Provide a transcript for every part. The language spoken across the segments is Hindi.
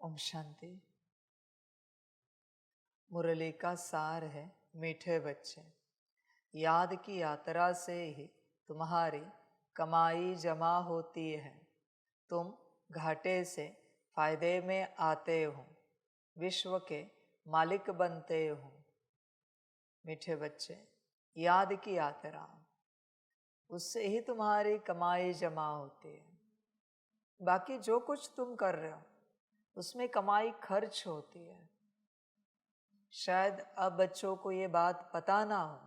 ओम शांति। मुरली का सार है, मीठे बच्चे, याद की यात्रा से ही तुम्हारी कमाई जमा होती है। तुम घाटे से फायदे में आते हो, विश्व के मालिक बनते हो। मीठे बच्चे, याद की यात्रा, उससे ही तुम्हारी कमाई जमा होती है। बाकी जो कुछ तुम कर रहे हो उसमें कमाई खर्च होती है। शायद अब बच्चों को ये बात पता ना हो,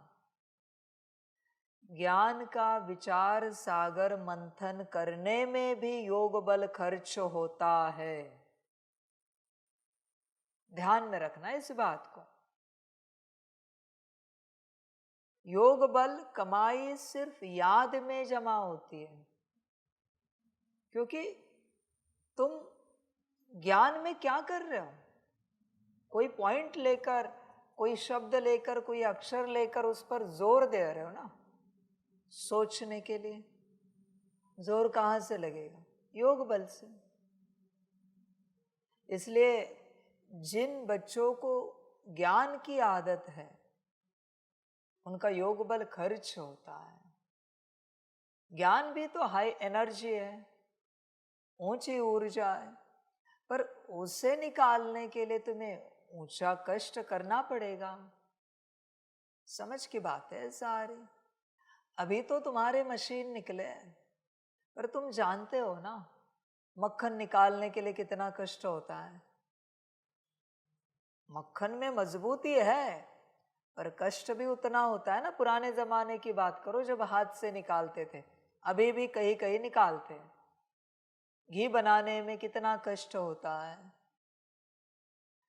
ज्ञान का विचार सागर मंथन करने में भी योग बल खर्च होता है। ध्यान में रखना इस बात को। योग बल कमाई सिर्फ याद में जमा होती है, क्योंकि तुम ज्ञान में क्या कर रहे हो? कोई पॉइंट लेकर, कोई शब्द लेकर, कोई अक्षर लेकर उस पर जोर दे रहे हो ना। सोचने के लिए जोर कहां से लगेगा? योग बल से। इसलिए जिन बच्चों को ज्ञान की आदत है उनका योग बल खर्च होता है। ज्ञान भी तो हाई एनर्जी है, ऊंची ऊर्जा है, पर उसे निकालने के लिए तुम्हें ऊंचा कष्ट करना पड़ेगा। समझ की बात है सारी। अभी तो तुम्हारे मशीन निकले हैं, पर तुम जानते हो ना मक्खन निकालने के लिए कितना कष्ट होता है। मक्खन में मजबूती है पर कष्ट भी उतना होता है ना। पुराने जमाने की बात करो जब हाथ से निकालते थे, अभी भी कहीं कहीं निकालते हैं। घी बनाने में कितना कष्ट होता है।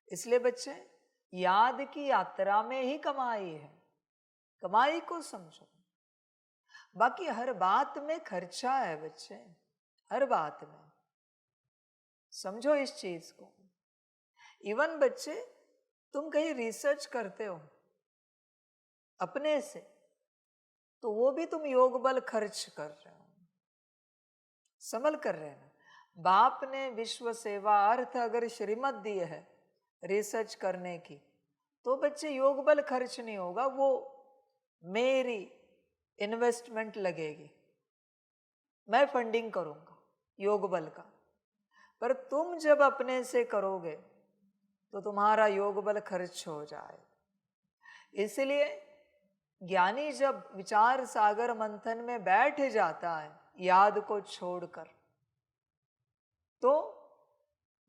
इसलिए बच्चे, याद की यात्रा में ही कमाई है। कमाई को समझो। बाकी हर बात में खर्चा है बच्चे, हर बात में। समझो इस चीज को। इवन बच्चे, तुम कहीं रिसर्च करते हो अपने से, तो वो भी तुम योग बल खर्च कर रहे हो। समझ कर रहे हैं। बाप ने विश्व सेवा अर्थ अगर श्रीमत दी है रिसर्च करने की, तो बच्चे योग बल खर्च नहीं होगा, वो मेरी इन्वेस्टमेंट लगेगी, मैं फंडिंग करूंगा योग बल का। पर तुम जब अपने से करोगे तो तुम्हारा योग बल खर्च हो जाए। इसलिए ज्ञानी जब विचार सागर मंथन में बैठ जाता है याद को छोड़कर, तो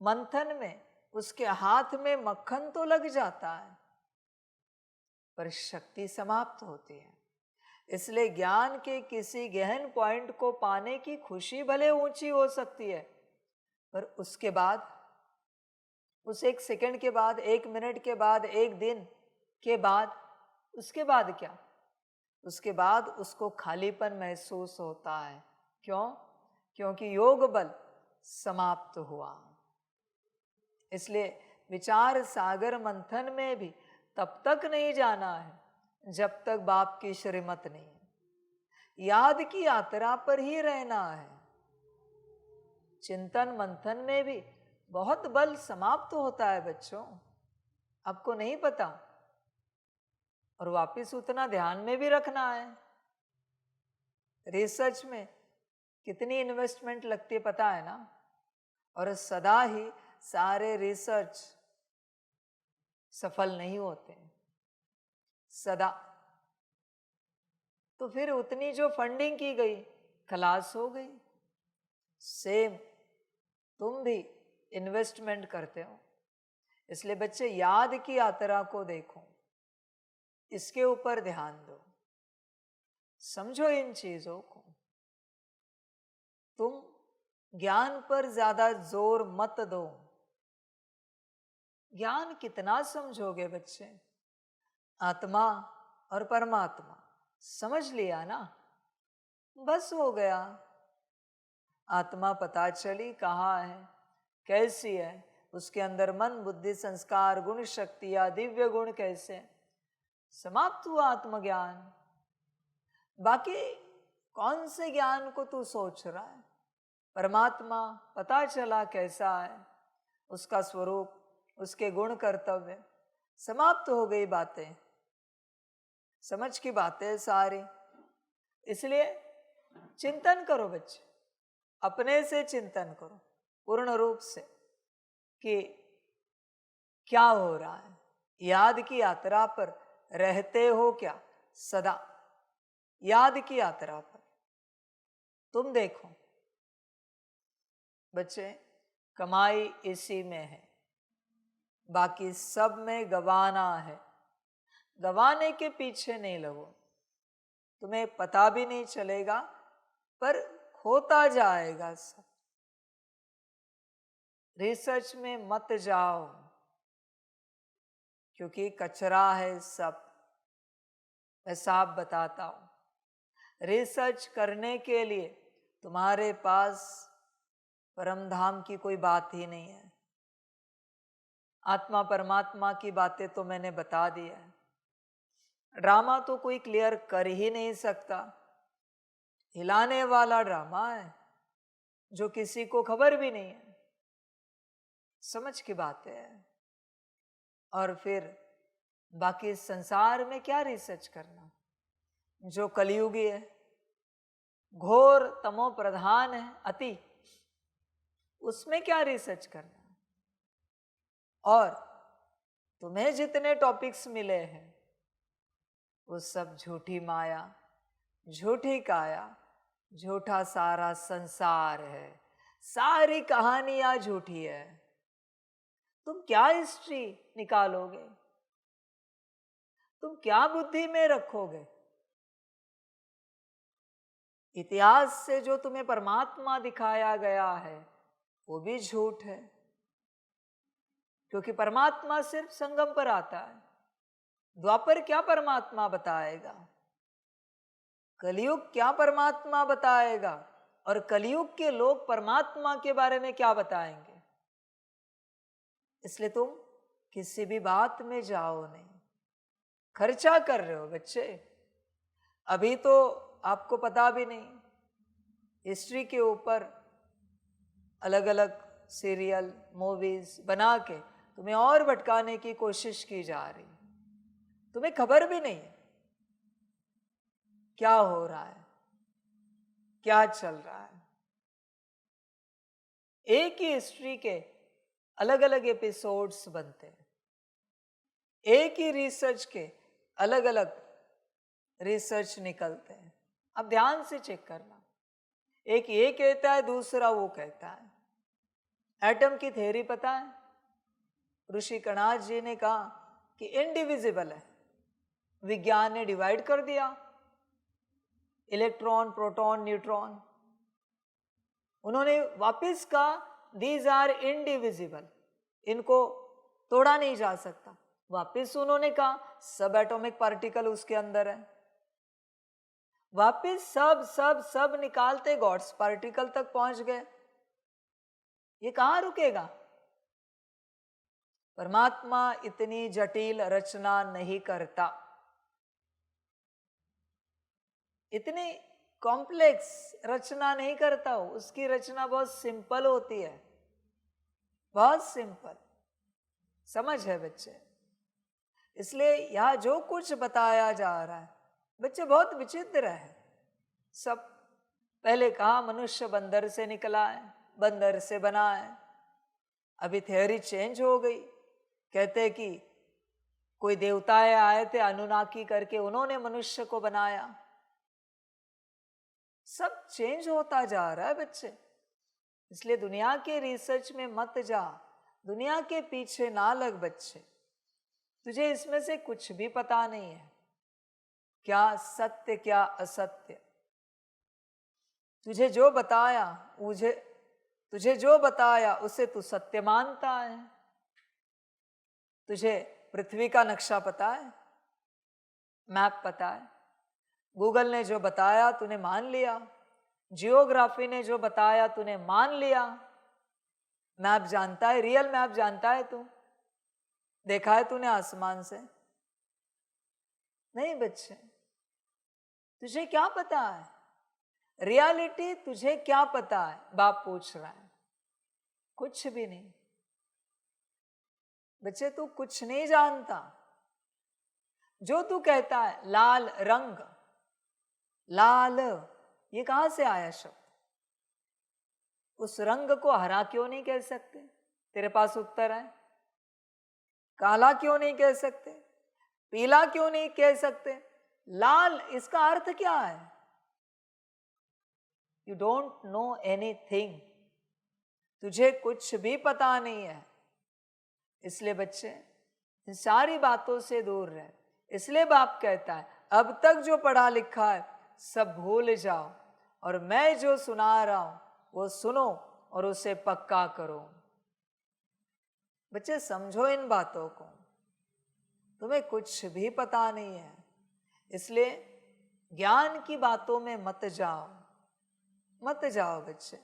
मंथन में उसके हाथ में मक्खन तो लग जाता है पर शक्ति समाप्त होती है। इसलिए ज्ञान के किसी गहन पॉइंट को पाने की खुशी भले ऊंची हो सकती है, पर उसके बाद, उस एक सेकंड के बाद, एक मिनट के बाद, एक दिन के बाद, उसके बाद क्या? उसके बाद उसको खालीपन महसूस होता है। क्यों? क्योंकि योग बल समाप्त हुआ। इसलिए विचार सागर मंथन में भी तब तक नहीं जाना है जब तक बाप की श्रीमत नहीं है। याद की यात्रा पर ही रहना है। चिंतन मंथन में भी बहुत बल समाप्त होता है बच्चों, आपको नहीं पता। और वापिस उतना ध्यान में भी रखना है। रिसर्च में कितनी इन्वेस्टमेंट लगती है पता है ना। और सदा ही सारे रिसर्च सफल नहीं होते सदा। तो फिर उतनी जो फंडिंग की गई खलास हो गई। सेम तुम भी इन्वेस्टमेंट करते हो। इसलिए बच्चे, याद की यात्रा को देखो, इसके ऊपर ध्यान दो, समझो इन चीजों को। तुम ज्ञान पर ज्यादा जोर मत दो। ज्ञान कितना समझोगे बच्चे? आत्मा और परमात्मा समझ लिया ना, बस हो गया। आत्मा पता चली कहाँ है, कैसी है, उसके अंदर मन बुद्धि संस्कार गुण शक्ति या दिव्य गुण कैसे, समाप्त हुआ आत्मज्ञान। बाकी कौन से ज्ञान को तू सोच रहा है? परमात्मा पता चला कैसा है, उसका स्वरूप, उसके गुण, कर्तव्य, समाप्त हो गई बातें, समझ की बातें सारी। इसलिए चिंतन करो बच्चे, अपने से चिंतन करो पूर्ण रूप से कि क्या हो रहा है। याद की यात्रा पर रहते हो क्या? सदा याद की यात्रा पर। तुम देखो बच्चे, कमाई इसी में है, बाकी सब में गवाना है। गवाने के पीछे नहीं लगो, तुम्हें पता भी नहीं चलेगा, पर होता जाएगा सब। रिसर्च में मत जाओ, क्योंकि कचरा है सब। मैं साफ बताता हूं, रिसर्च करने के लिए तुम्हारे पास परम धाम की कोई बात ही नहीं है। आत्मा परमात्मा की बातें तो मैंने बता दिया है। ड्रामा तो कोई क्लियर कर ही नहीं सकता, हिलाने वाला ड्रामा है जो किसी को खबर भी नहीं है। समझ की बात है। और फिर बाकी संसार में क्या रिसर्च करना, जो कलयुगी है, घोर तमो प्रधान है, अति, उसमें क्या रिसर्च करना। और तुम्हें जितने टॉपिक्स मिले हैं वो सब झूठी माया, झूठी काया, झूठा सारा संसार है। सारी कहानियां झूठी है। तुम क्या हिस्ट्री निकालोगे? तुम क्या बुद्धि में रखोगे? इतिहास से जो तुम्हें परमात्मा दिखाया गया है वो भी झूठ है, क्योंकि परमात्मा सिर्फ संगम पर आता है। द्वापर क्या परमात्मा बताएगा? कलयुग क्या परमात्मा बताएगा? और कलयुग के लोग परमात्मा के बारे में क्या बताएंगे? इसलिए तुम किसी भी बात में जाओ नहीं। खर्चा कर रहे हो बच्चे, अभी तो आपको पता भी नहीं। हिस्ट्री के ऊपर अलग अलग सीरियल, मूवीज बना के तुम्हें और भटकाने की कोशिश की जा रही। तुम्हें खबर भी नहीं क्या हो रहा है, क्या चल रहा है। एक ही हिस्ट्री के अलग अलग एपिसोड्स बनते हैं, एक ही रिसर्च के अलग अलग रिसर्च निकलते हैं। अब ध्यान से चेक करना, एक ये कहता है, दूसरा वो कहता है। एटम की थ्योरी पता है? ऋषि कणाद जी ने कहा कि इनडिविजिबल है। विज्ञान ने डिवाइड कर दिया, इलेक्ट्रॉन, प्रोटॉन, न्यूट्रॉन। उन्होंने वापस कहा दीज आर इनडिविजिबल, इनको तोड़ा नहीं जा सकता। वापस उन्होंने कहा सब एटॉमिक पार्टिकल उसके अंदर है। वापस सब सब सब निकालते गॉड्स पार्टिकल तक पहुंच गए। ये कहां रुकेगा? परमात्मा इतनी जटिल रचना नहीं करता, इतनी कॉम्प्लेक्स रचना नहीं करता। उसकी रचना बहुत सिंपल होती है, बहुत सिंपल। समझ है बच्चे? इसलिए यहां जो कुछ बताया जा रहा है बच्चे बहुत विचित्र है। सब पहले कहा मनुष्य बंदर से निकला है, बंदर से बना है। अभी थ्योरी चेंज हो गई, कहते कि कोई देवताएं आए थे अनुनाकी करके, उन्होंने मनुष्य को बनाया। सब चेंज होता जा रहा है बच्चे। इसलिए दुनिया के रिसर्च में मत जा, दुनिया के पीछे ना लग बच्चे। तुझे इसमें से कुछ भी पता नहीं है, क्या सत्य क्या असत्य। तुझे जो बताया तुझे जो बताया उसे तू सत्य मानता है। तुझे पृथ्वी का नक्शा पता है, मैप पता है, गूगल ने जो बताया तूने मान लिया, जियोग्राफी ने जो बताया तूने मान लिया। मैप जानता है, रियल मैप जानता है तू? देखा है तूने आसमान से? नहीं बच्चे, तुझे क्या पता है? रियलिटी तुझे क्या पता है? बाप पूछ रहा है। कुछ भी नहीं। बच्चे तू कुछ नहीं जानता। जो तू कहता है लाल रंग, लाल, ये कहां से आया शब्द? उस रंग को हरा क्यों नहीं कह सकते? तेरे पास उत्तर है। काला क्यों नहीं कह सकते? पीला क्यों नहीं कह सकते? लाल, इसका अर्थ क्या है? यू डोंट नो एनीथिंग, तुझे कुछ भी पता नहीं है। इसलिए बच्चे इन सारी बातों से दूर रहे। इसलिए बाप कहता है अब तक जो पढ़ा लिखा है सब भूल जाओ, और मैं जो सुना रहा हूं वो सुनो और उसे पक्का करो। बच्चे समझो इन बातों को, तुम्हें कुछ भी पता नहीं है, इसलिए ज्ञान की बातों में मत जाओ, मत जाओ बच्चे।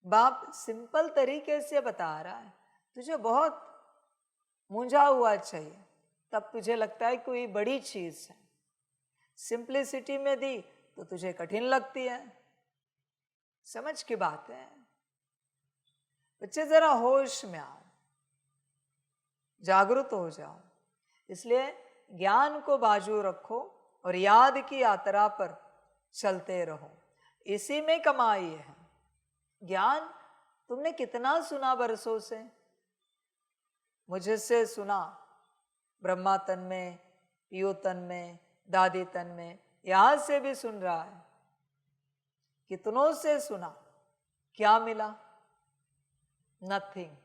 बाप सिंपल तरीके से बता रहा है, तुझे बहुत मूंझा हुआ चाहिए, तब तुझे लगता है कोई बड़ी चीज है। सिंप्लिसिटी में दी तो तुझे कठिन लगती है। समझ की बात है बच्चे, जरा होश में आओ, जागरूक हो जाओ। इसलिए ज्ञान को बाजू रखो और याद की यात्रा पर चलते रहो, इसी में कमाई है। ज्ञान तुमने कितना सुना बरसों से? मुझसे सुना, ब्रह्मा तन में, पियो तन में, दादी तन में, यहां से भी सुन रहा है। कितनों से सुना, क्या मिला? नथिंग।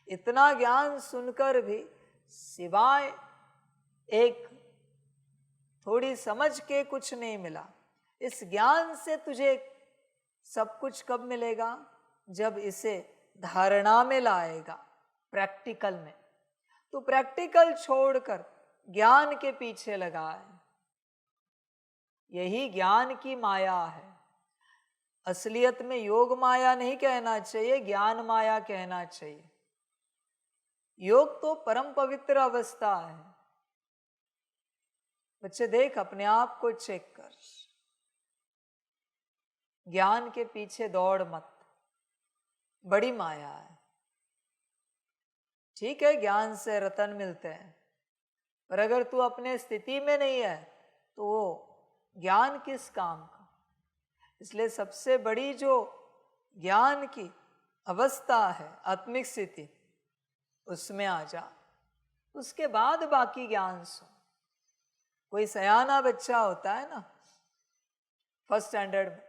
इतना ज्ञान सुनकर भी सिवाय एक थोड़ी समझ के कुछ नहीं मिला। इस ज्ञान से तुझे सब कुछ कब मिलेगा? जब इसे धारणा में लाएगा, प्रैक्टिकल में। तो प्रैक्टिकल छोड़कर ज्ञान के पीछे लगा है, यही ज्ञान की माया है। असलियत में योग माया नहीं कहना चाहिए, ज्ञान माया कहना चाहिए। योग तो परम पवित्र अवस्था है। बच्चे देख, अपने आप को चेक कर, ज्ञान के पीछे दौड़ मत, बड़ी माया है। ठीक है, ज्ञान से रतन मिलते हैं, पर अगर तू अपने स्थिति में नहीं है तो वो ज्ञान किस काम का? इसलिए सबसे बड़ी जो ज्ञान की अवस्था है, आत्मिक स्थिति, उसमें आ जा, उसके बाद बाकी ज्ञान सुन। कोई सयाना बच्चा होता है ना, फर्स्ट स्टैंडर्ड में,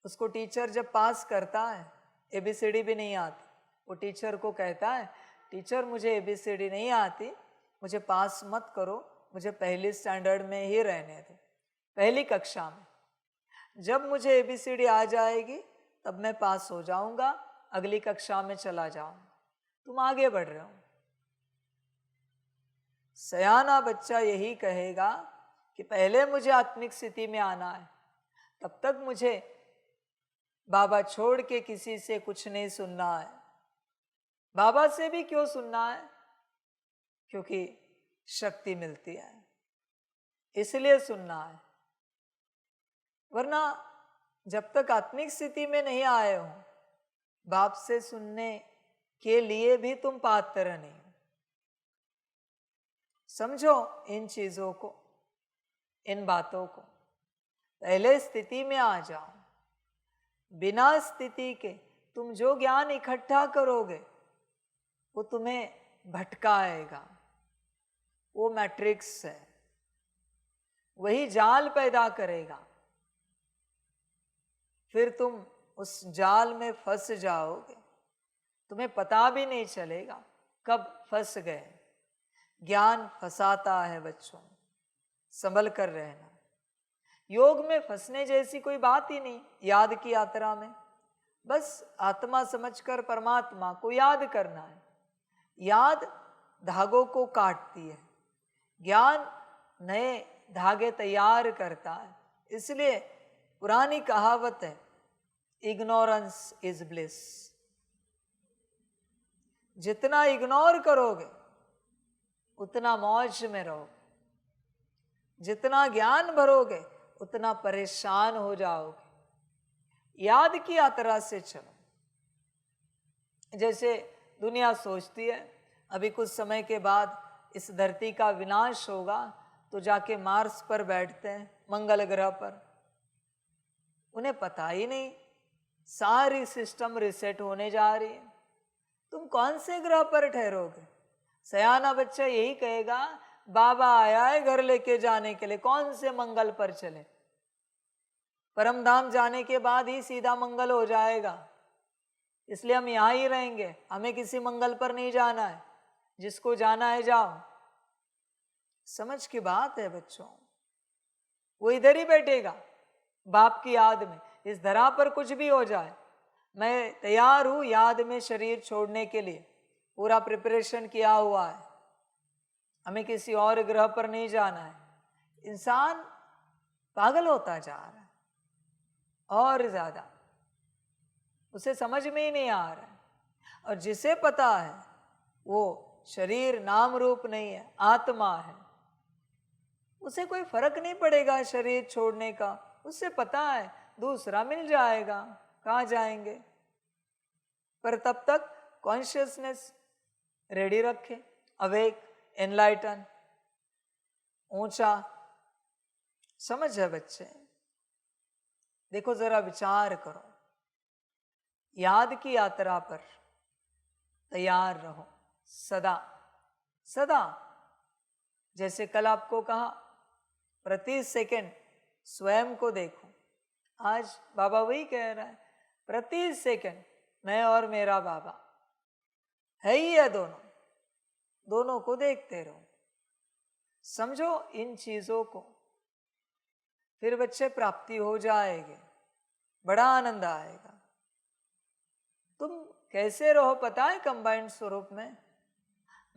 उसको टीचर जब पास करता है, एबीसीडी भी नहीं आती, वो टीचर को कहता है टीचर मुझे एबीसीडी नहीं आती, मुझे पास मत करो, मुझे पहली स्टैंडर्ड में ही रहने दो, पहली कक्षा में। जब मुझे एबीसीडी आ जाएगी तब मैं पास हो जाऊंगा, अगली कक्षा में चला जाऊंगा। तुम आगे बढ़ रहे हो। सयाना बच्चा यही कहेगा कि पहले मुझे आत्मिक स्थिति में आना है, तब तक मुझे बाबा छोड़ के किसी से कुछ नहीं सुनना है। बाबा से भी क्यों सुनना है? क्योंकि शक्ति मिलती है, इसलिए सुनना है। वरना जब तक आत्मिक स्थिति में नहीं आए हो, बाप से सुनने के लिए भी तुम पात्र नहीं। समझो इन चीजों को, इन बातों को। पहले स्थिति में आ जाओ। बिना स्थिति के तुम जो ज्ञान इकट्ठा करोगे वो तुम्हें भटकाएगा। वो मैट्रिक्स है, वही जाल पैदा करेगा, फिर तुम उस जाल में फंस जाओगे, तुम्हें पता भी नहीं चलेगा कब फंस गए। ज्ञान फंसाता है बच्चों, संभल कर रहना। योग में फंसने जैसी कोई बात ही नहीं। याद की यात्रा में बस आत्मा समझकर परमात्मा को याद करना है। याद धागों को काटती है, ज्ञान नए धागे तैयार करता है। इसलिए पुरानी कहावत है, इग्नोरेंस इज ब्लिस। जितना इग्नोर करोगे उतना मौज में रहोगे, जितना ज्ञान भरोगे उतना परेशान हो जाओगे। याद की यात्रा से चलो। जैसे दुनिया सोचती है अभी कुछ समय के बाद इस धरती का विनाश होगा तो जाके मार्स पर बैठते हैं, मंगल ग्रह पर। उन्हें पता ही नहीं सारी सिस्टम रिसेट होने जा रही है। तुम कौन से ग्रह पर ठहरोगे? सयाना बच्चा यही कहेगा बाबा आया है घर लेके जाने के लिए, कौन से मंगल पर चले? परम धाम जाने के बाद ही सीधा मंगल हो जाएगा, इसलिए हम यहां ही रहेंगे, हमें किसी मंगल पर नहीं जाना है, जिसको जाना है जाओ। समझ की बात है बच्चों, वो इधर ही बैठेगा बाप की याद में। इस धरा पर कुछ भी हो जाए मैं तैयार हूं याद में शरीर छोड़ने के लिए, पूरा प्रिपरेशन किया हुआ है, हमें किसी और ग्रह पर नहीं जाना है। इंसान पागल होता जा रहा है और ज्यादा, उसे समझ में ही नहीं आ रहा है। और जिसे पता है वो शरीर नाम रूप नहीं है, आत्मा है, उसे कोई फर्क नहीं पड़ेगा शरीर छोड़ने का। उसे पता है दूसरा मिल जाएगा, कहाँ जाएंगे। पर तब तक कॉन्शियसनेस रेडी रखे, अवेक, एनलाइटन, ऊंचा। समझ है बच्चे? देखो जरा विचार करो, याद की यात्रा पर तैयार रहो सदा सदा। जैसे कल आपको कहा प्रति सेकंड स्वयं को देखो, आज बाबा वही कह रहा है, प्रति सेकंड मैं और मेरा बाबा है ही है, दोनों दोनों को देखते रहो। समझो इन चीजों को, फिर बच्चे प्राप्ति हो जाएगी, बड़ा आनंद आएगा। तुम कैसे रहो पता है कंबाइंड स्वरूप में?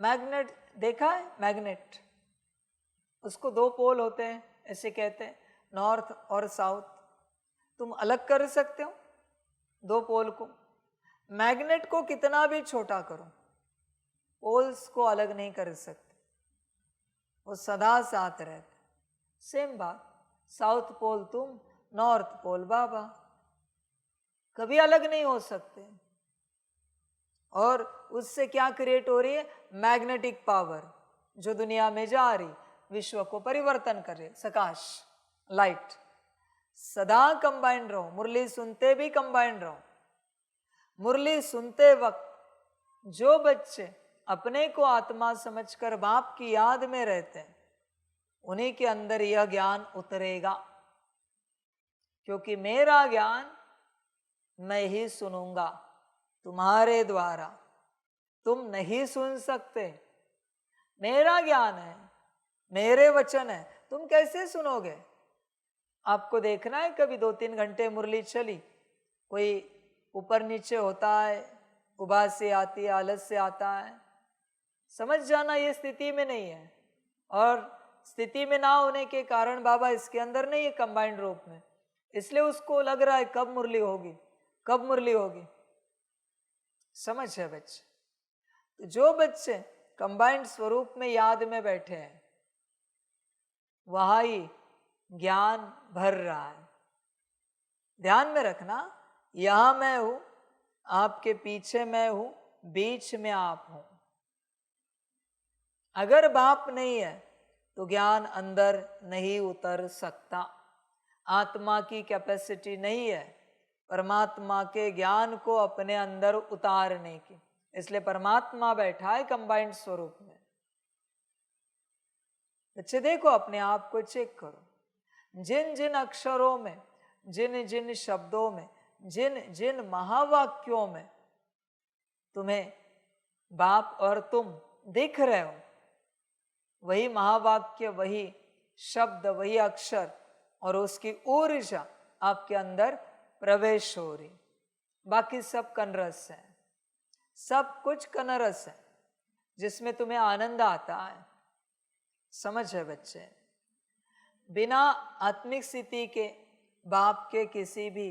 मैग्नेट देखा है? मैग्नेट, उसको दो पोल होते हैं, ऐसे कहते हैं, नॉर्थ और साउथ। तुम अलग कर सकते हो दो पोल को, मैग्नेट को कितना भी छोटा करो पोल्स को अलग नहीं कर सकते, वो सदा साथ रहते। सेम बात, साउथ पोल तुम, नॉर्थ पोल बाबा, कभी अलग नहीं हो सकते। और उससे क्या क्रिएट हो रही है? मैग्नेटिक पावर, जो दुनिया में जा रही, विश्व को परिवर्तन कर रही, सकाश, लाइट। सदा कंबाइंड रहो, मुरली सुनते भी कंबाइंड रहो। मुरली सुनते वक्त जो बच्चे अपने को आत्मा समझकर बाप की याद में रहते हैं, उन्हीं के अंदर यह ज्ञान उतरेगा, क्योंकि मेरा ज्ञान मैं ही सुनूंगा तुम्हारे द्वारा, तुम नहीं सुन सकते। मेरा ज्ञान है, मेरे वचन है, तुम कैसे सुनोगे? आपको देखना है कभी 2-3 घंटे मुरली चली, कोई ऊपर नीचे होता है, उबास से आती है, आलस से आता है, समझ जाना ये स्थिति में नहीं है। और स्थिति में ना होने के कारण बाबा इसके अंदर नहीं है कंबाइंड रूप में, इसलिए उसको लग रहा है कब मुरली होगी, कब मुरली होगी। समझ है बच्चे? तो जो बच्चे कंबाइंड स्वरूप में याद में बैठे हैं, वहां ही ज्ञान भर रहा है। ध्यान में रखना, यहां मैं हूं, आपके पीछे मैं हूं, बीच में आप हो। अगर बाप नहीं है तो ज्ञान अंदर नहीं उतर सकता। आत्मा की कैपेसिटी नहीं है परमात्मा के ज्ञान को अपने अंदर उतारने की, इसलिए परमात्मा बैठा है कंबाइंड स्वरूप में। बच्चे देखो, अपने आप को चेक करो, जिन जिन अक्षरों में, जिन जिन शब्दों में, जिन जिन महावाक्यों में तुम्हें बाप और तुम दिख रहे हो, वही महावाक्य, वही शब्द, वही अक्षर और उसकी ऊर्जा आपके अंदर प्रवेश हो रही। बाकी सब कनरस है, सब कुछ कनरस है, जिसमें तुम्हें आनंद आता है। समझ है बच्चे? बिना आत्मिक स्थिति के बाप के किसी भी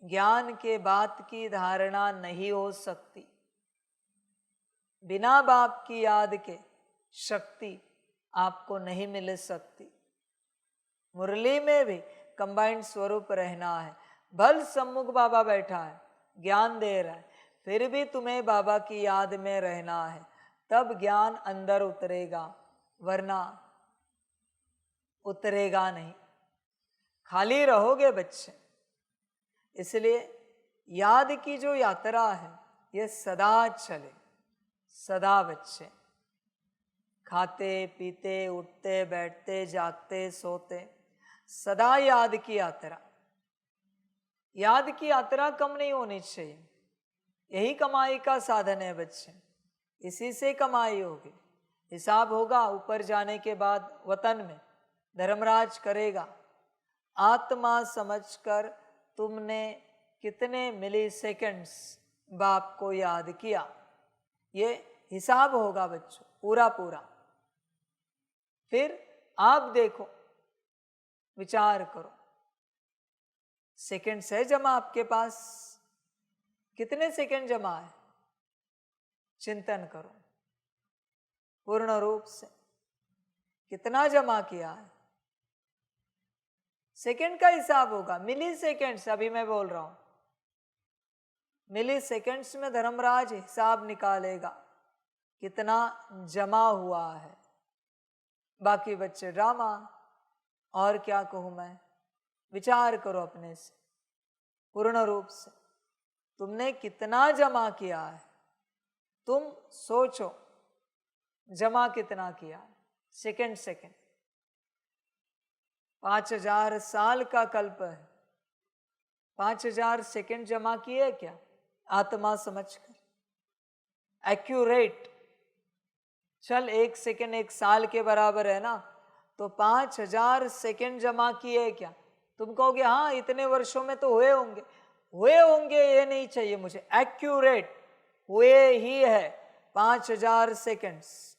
ज्ञान के बात की धारणा नहीं हो सकती। बिना बाप की याद के शक्ति आपको नहीं मिल सकती। मुरली में भी कंबाइंड स्वरूप रहना है। भल सम्मुख बाबा बैठा है, ज्ञान दे रहा है, फिर भी तुम्हें बाबा की याद में रहना है, तब ज्ञान अंदर उतरेगा, वरना उतरेगा नहीं, खाली रहोगे बच्चे। इसलिए याद की जो यात्रा है ये सदा चले, सदा बच्चे। खाते पीते उठते बैठते जागते सोते सदा याद की यात्रा। याद की यात्रा कम नहीं होनी चाहिए। यही कमाई का साधन है बच्चे, इसी से कमाई होगी। हिसाब होगा ऊपर जाने के बाद वतन में, धर्मराज करेगा। आत्मा समझकर तुमने कितने मिली सेकंड्स बाप को याद किया, ये हिसाब होगा बच्चों, पूरा पूरा। फिर आप देखो, विचार करो, सेकंड्स है जमा आपके पास, कितने सेकंड जमा है, चिंतन करो पूर्ण रूप से, कितना जमा किया है। सेकंड का हिसाब होगा, मिली सेकंड्स अभी मैं बोल रहा हूं, मिली सेकंड्स में धर्मराज हिसाब निकालेगा कितना जमा हुआ है। बाकी बच्चे ड्रामा, और क्या कहूं मैं, विचार करो अपने से पूर्ण रूप से, तुमने कितना जमा किया है, तुम सोचो जमा कितना किया है, सेकंड सेकंड। 5000 साल का कल्प है, 5000 सेकंड जमा किए क्या आत्मा समझकर, एक्यूरेट। चल 1 सेकंड 1 साल के बराबर है ना, तो 5000 सेकंड जमा किए क्या। तुम कहोगे हाँ इतने वर्षों में तो हुए होंगे, हुए होंगे ये नहीं चाहिए मुझे, एक्यूरेट हुए ही है। 5000 सेकंड्स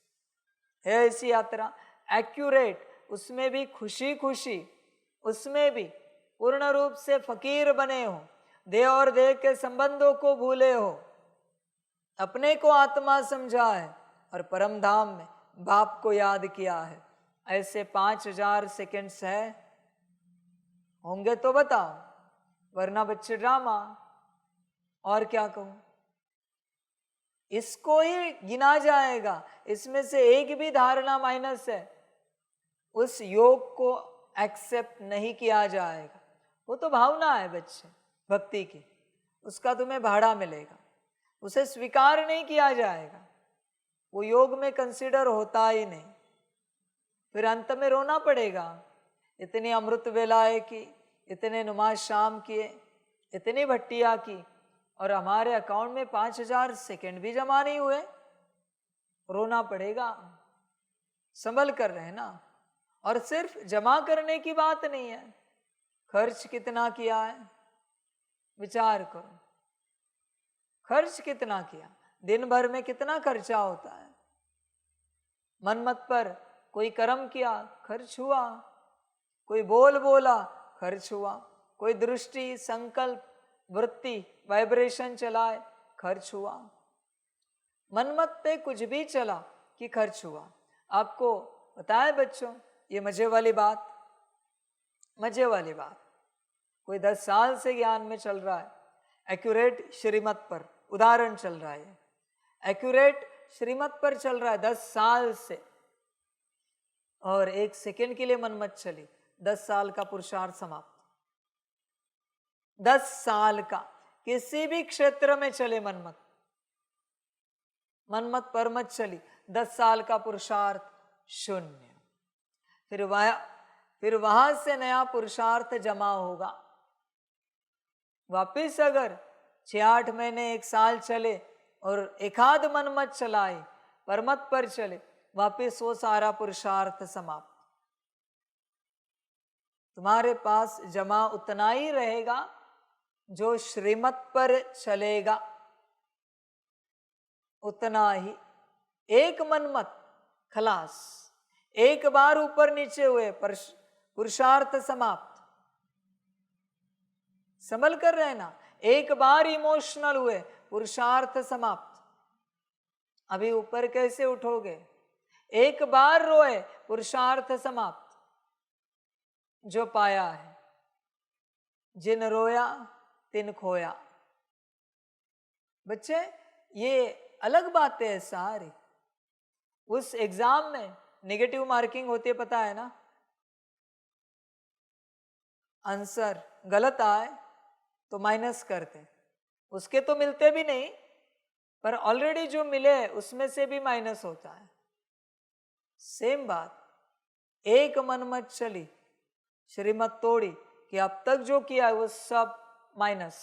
है ऐसी यात्रा, एक्यूरेट, उसमें भी खुशी खुशी, उसमें भी पूर्ण रूप से फकीर बने हो, देह और देह के संबंधों को भूले हो, अपने को आत्मा समझा है और परम धाम में बाप को याद किया है। ऐसे 5000 सेकंड्स है, होंगे तो बताओ, वरना बच्चे ड्रामा। और क्या कहूं, इसको ही गिना जाएगा, इसमें से एक भी धारणा माइनस है, उस योग को एक्सेप्ट नहीं किया जाएगा। वो तो भावना है बच्चे भक्ति की, उसका तुम्हें भाड़ा मिलेगा, उसे स्वीकार नहीं किया जाएगा, वो योग में कंसीडर होता ही नहीं। फिर अंत में रोना पड़ेगा, इतनी अमृत वेलाएं की, इतने नुमाज शाम किए, इतनी भट्टियां की, और हमारे अकाउंट में 5000 सेकंड भी जमा नहीं हुए, रोना पड़ेगा। संभल कर रहना। और सिर्फ जमा करने की बात नहीं है, खर्च कितना किया है, विचार करो, खर्च कितना किया, दिन भर में कितना खर्चा होता है। मनमत पर कोई कर्म किया, खर्च हुआ, कोई बोल बोला, खर्च हुआ, कोई दृष्टि संकल्प वृत्ति वाइब्रेशन चलाए, खर्च हुआ। मनमत पे कुछ भी चला कि खर्च हुआ। आपको बताए बच्चों, ये मजे वाली बात, मजे वाली बात, कोई 10 साल से ज्ञान में चल रहा है, एक्यूरेट श्रीमत पर उदाहरण चल रहा है, एक्यूरेट श्रीमत पर चल रहा है 10 साल से, और 1 सेकंड के लिए मनमत चली, 10 साल का पुरुषार्थ समाप्त। 10 साल का किसी भी क्षेत्र में चले मनमत, मनमत पर मत चली, 10 साल का पुरुषार्थ शून्य। फिर वहां से नया पुरुषार्थ जमा होगा। वापिस अगर 6-8 महीने 1 साल चले और एकाध मनमत चलाए, परमत पर चले, वापिस वो सारा पुरुषार्थ समाप्त। तुम्हारे पास जमा उतना ही रहेगा जो श्रीमत पर चलेगा, उतना ही। एक मनमत खलास, एक बार ऊपर नीचे हुए पुरुषार्थ समाप्त। संभल कर रहना, एक बार इमोशनल हुए पुरुषार्थ समाप्त। अभी ऊपर कैसे उठोगे, एक बार रोए पुरुषार्थ समाप्त। जो पाया है, जिन रोया तिन खोया, बच्चे ये अलग बातें है सारी। उस एग्जाम में नेगेटिव मार्किंग होती है, पता है ना? आंसर गलत आए तो माइनस करते, उसके तो मिलते भी नहीं, पर ऑलरेडी जो मिले उसमें से भी माइनस होता है। सेम बात, एक मनमत चली श्रीमत तोड़ी कि अब तक जो किया है वो सब माइनस,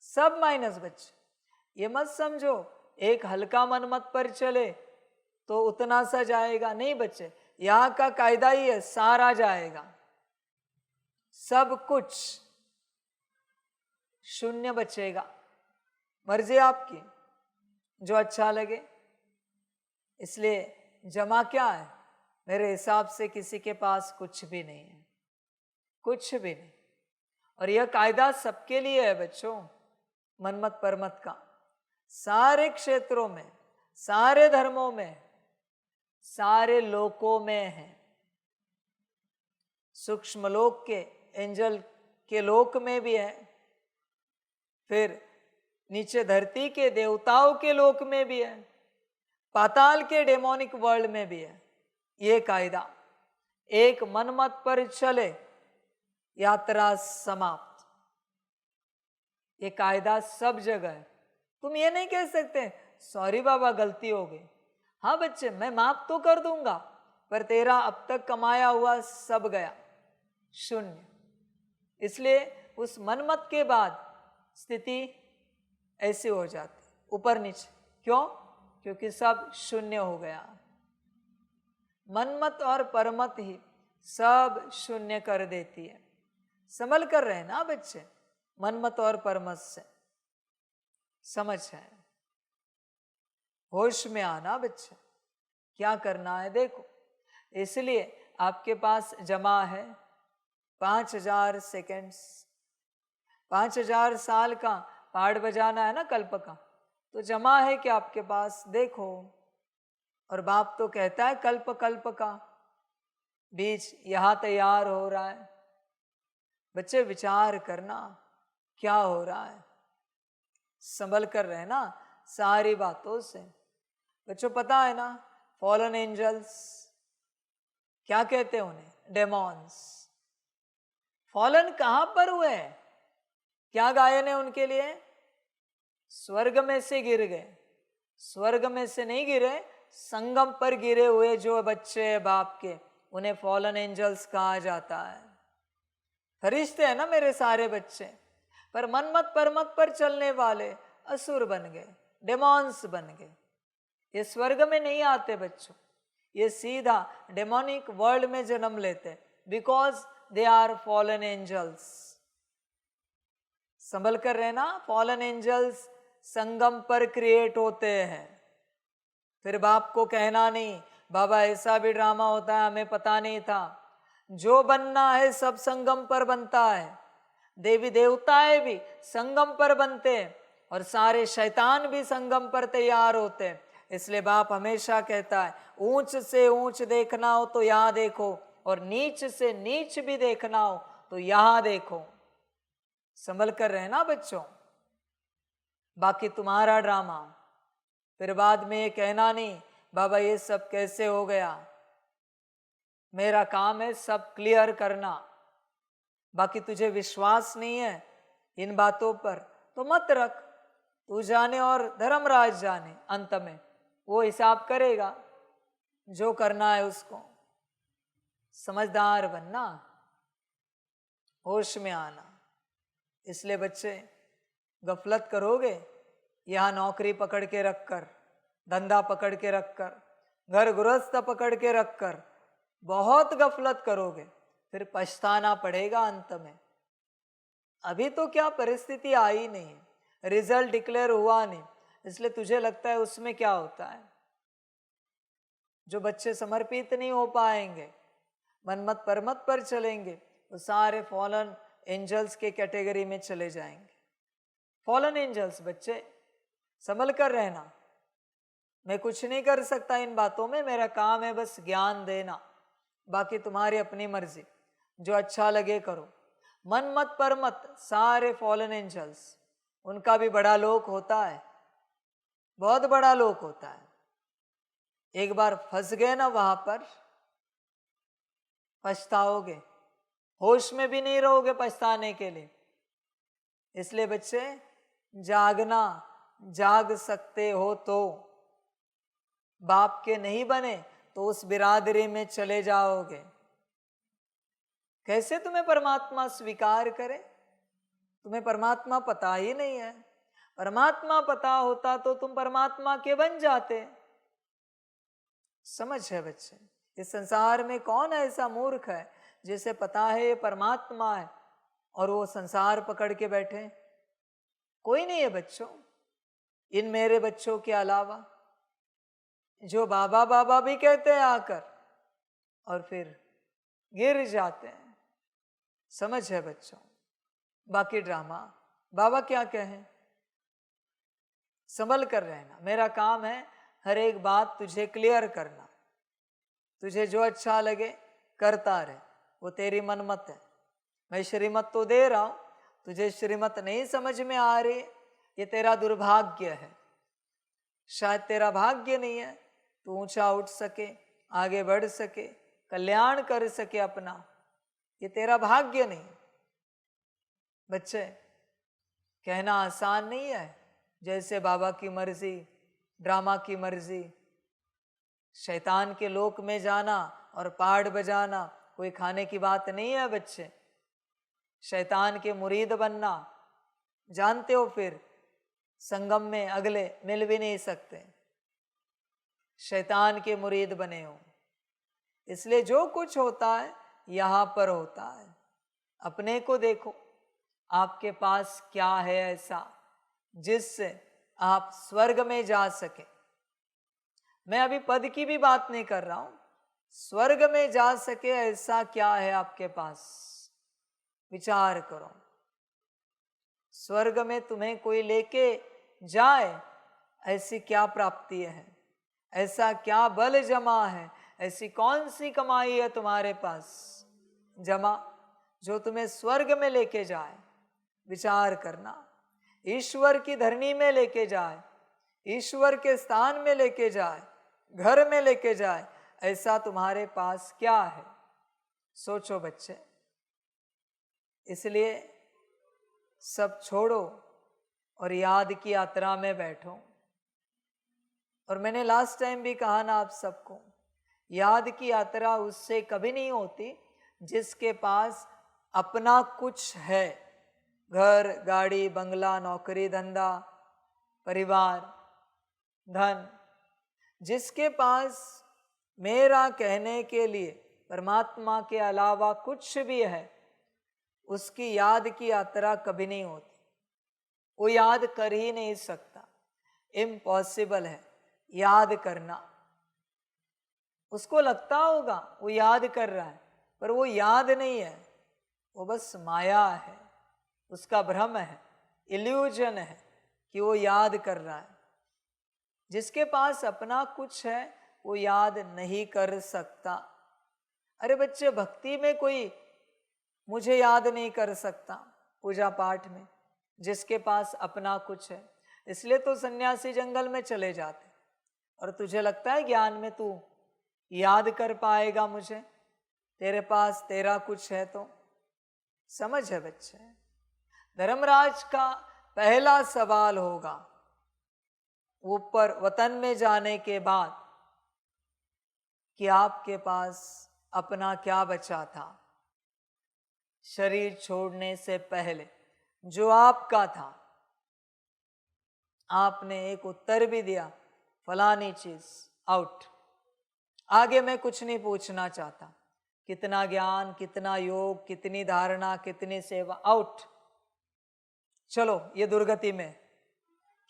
सब माइनस। बच्चे ये मत समझो एक हल्का मनमत पर चले तो उतना सा जाएगा, नहीं बच्चे, यहां का कायदा ही है, सारा जाएगा, सब कुछ शून्य बचेगा। मर्जी आपकी, जो अच्छा लगे। इसलिए जमा क्या है? मेरे हिसाब से किसी के पास कुछ भी नहीं है, कुछ भी नहीं। और यह कायदा सबके लिए है बच्चों, मनमत परमत का, सारे क्षेत्रों में, सारे धर्मों में, सारे लोकों में है। सूक्ष्म लोक के एंजल के लोक में भी है, फिर नीचे धरती के देवताओं के लोक में भी है, पाताल के डेमोनिक वर्ल्ड में भी है। ये कायदा, एक मनमत पर चले यात्रा समाप्त। ये कायदा सब जगह है। तुम ये नहीं कह सकते सॉरी बाबा गलती हो गई। हाँ बच्चे, मैं माफ तो कर दूंगा, पर तेरा अब तक कमाया हुआ सब गया, शून्य। इसलिए उस मनमत के बाद स्थिति ऐसी हो जाती, ऊपर नीचे। क्यों? क्योंकि सब शून्य हो गया। मनमत और परमत ही सब शून्य कर देती है। संभल कर रहना बच्चे, मनमत और परमत से। समझ है, होश में आना बच्चे, क्या करना है देखो। इसलिए आपके पास जमा है 5000 सेकेंड्स, 5000 साल का पहाड़ बजाना है ना कल्प का, तो जमा है कि आपके पास देखो। और बाप तो कहता है कल्प कल्प का बीज यहां तैयार हो रहा है। बच्चे विचार करना क्या हो रहा है, संभल कर रहना सारी बातों से। बच्चों पता है ना, फॉलन एंजल्स क्या कहते हैं उन्हें? डेमॉन्स। फॉलन कहां पर हुए? क्या गायन है उनके लिए? स्वर्ग में से गिर गए। स्वर्ग में से नहीं गिरे, संगम पर गिरे हुए जो बच्चे बाप के, उन्हें फॉलन एंजल्स कहा जाता है। फरिश्ते हैं ना मेरे सारे बच्चे, पर मनमत परमत पर चलने वाले असुर बन गए, डेमॉन्स बन गए। ये स्वर्ग में नहीं आते बच्चों, ये सीधा डेमोनिक वर्ल्ड में जन्म लेते, because they are fallen angels. संभल कर रहना, फॉलन एंजल्स संगम पर क्रिएट होते हैं। फिर बाप को कहना नहीं बाबा ऐसा भी ड्रामा होता है, हमें पता नहीं था। जो बनना है सब संगम पर बनता है। देवी देवताएं भी संगम पर बनते हैं और सारे शैतान भी संगम पर तैयार होते हैं। इसलिए बाप हमेशा कहता है ऊंच से ऊंच देखना हो तो यहां देखो, और नीच से नीच भी देखना हो तो यहां देखो। संभल कर रहना बच्चों, बाकी तुम्हारा ड्रामा। फिर बाद में ये कहना नहीं बाबा ये सब कैसे हो गया, मेरा काम है सब क्लियर करना। बाकी तुझे विश्वास नहीं है इन बातों पर तो मत रख, तू जाने और धर्मराज जाने, अंत में वो हिसाब करेगा जो करना है उसको। समझदार बनना, होश में आना। इसलिए बच्चे गफलत करोगे, यहां नौकरी पकड़ के रखकर, धंधा पकड़ के रखकर, घर गृहस्थ पकड़ के रखकर बहुत गफलत करोगे, फिर पछताना पड़ेगा अंत में। अभी तो क्या परिस्थिति आई नहीं, रिजल्ट डिक्लेयर हुआ नहीं, इसलिए तुझे लगता है उसमें क्या होता है। जो बच्चे समर्पित नहीं हो पाएंगे, मनमत परमत पर चलेंगे, वो सारे फॉलन एंजल्स के कैटेगरी में चले जाएंगे। फॉलन एंजल्स बच्चे संभल कर रहना, मैं कुछ नहीं कर सकता इन बातों में, मेरा काम है बस ज्ञान देना, बाकी तुम्हारी अपनी मर्जी, जो अच्छा लगे करो। मनमत परमत सारे फॉलन एंजल्स, उनका भी बड़ा लोक होता है, बहुत बड़ा लोक होता है। एक बार फंस गए ना वहां पर, पछताओगे, होश में भी नहीं रहोगे पछताने के लिए। इसलिए बच्चे जागना, जाग सकते हो तो, बाप के नहीं बने तो उस बिरादरी में चले जाओगे। कैसे तुम्हें परमात्मा स्वीकार करे? तुम्हें परमात्मा पता ही नहीं है। परमात्मा पता होता तो तुम परमात्मा के बन जाते। समझ है बच्चे? इस संसार में कौन ऐसा मूर्ख है जिसे पता है ये परमात्मा है और वो संसार पकड़ के बैठे? कोई नहीं है बच्चों, इन मेरे बच्चों के अलावा, जो बाबा बाबा भी कहते हैं आकर और फिर गिर जाते हैं। समझ है बच्चों? बाकी ड्रामा बाबा क्या कहें, संभल कर रहना। मेरा काम है हर एक बात तुझे क्लियर करना। तुझे जो अच्छा लगे करता रहे, वो तेरी मनमत है। मैं श्रीमत तो दे रहा हूं, तुझे श्रीमत नहीं समझ में आ रही, ये तेरा दुर्भाग्य है। शायद तेरा भाग्य नहीं है तू ऊंचा उठ सके, आगे बढ़ सके, कल्याण कर सके अपना, ये तेरा भाग्य नहीं। बच्चे कहना आसान नहीं है, जैसे बाबा की मर्जी, ड्रामा की मर्जी। शैतान के लोक में जाना और पहाड़ बजाना कोई खाने की बात नहीं है बच्चे। शैतान के मुरीद बनना, जानते हो फिर संगम में अगले मिल भी नहीं सकते। शैतान के मुरीद बने हो, इसलिए जो कुछ होता है यहां पर होता है। अपने को देखो, आपके पास क्या है ऐसा जिससे आप स्वर्ग में जा सके। मैं अभी पद की भी बात नहीं कर रहा हूं, स्वर्ग में जा सके ऐसा क्या है आपके पास? विचार करो। स्वर्ग में तुम्हें कोई लेके जाए ऐसी क्या प्राप्ति है, ऐसा क्या बल जमा है, ऐसी कौन सी कमाई है तुम्हारे पास जमा जो तुम्हें स्वर्ग में लेके जाए? विचार करना। ईश्वर की धरनी में लेके जाए, ईश्वर के स्थान में लेके जाए, घर में लेके जाए, ऐसा तुम्हारे पास क्या है? सोचो बच्चे। इसलिए सब छोड़ो और याद की यात्रा में बैठो। और मैंने लास्ट टाइम भी कहा ना आप सबको, याद की यात्रा उससे कभी नहीं होती जिसके पास अपना कुछ है, घर, गाड़ी, बंगला, नौकरी, धंधा, परिवार, धन। जिसके पास मेरा कहने के लिए परमात्मा के अलावा कुछ भी है, उसकी याद की यात्रा कभी नहीं होती। वो याद कर ही नहीं सकता, इम्पॉसिबल है याद करना। उसको लगता होगा वो याद कर रहा है, पर वो याद नहीं है, वो बस माया है, उसका भ्रम है, इल्यूजन है कि वो याद कर रहा है। जिसके पास अपना कुछ है वो याद नहीं कर सकता। अरे बच्चे, भक्ति में कोई मुझे याद नहीं कर सकता, पूजा पाठ में, जिसके पास अपना कुछ है। इसलिए तो सन्यासी जंगल में चले जाते। और तुझे लगता है ज्ञान में तू याद कर पाएगा मुझे? तेरे पास तेरा कुछ है तो। समझ है बच्चे? धर्मराज का पहला सवाल होगा ऊपर वतन में जाने के बाद कि आपके पास अपना क्या बचा था शरीर छोड़ने से पहले, जो आपका था। आपने एक उत्तर भी दिया, फलानी चीज आउट। आगे मैं कुछ नहीं पूछना चाहता। कितना ज्ञान, कितना योग, कितनी धारणा, कितनी सेवा, आउट। चलो ये दुर्गति में,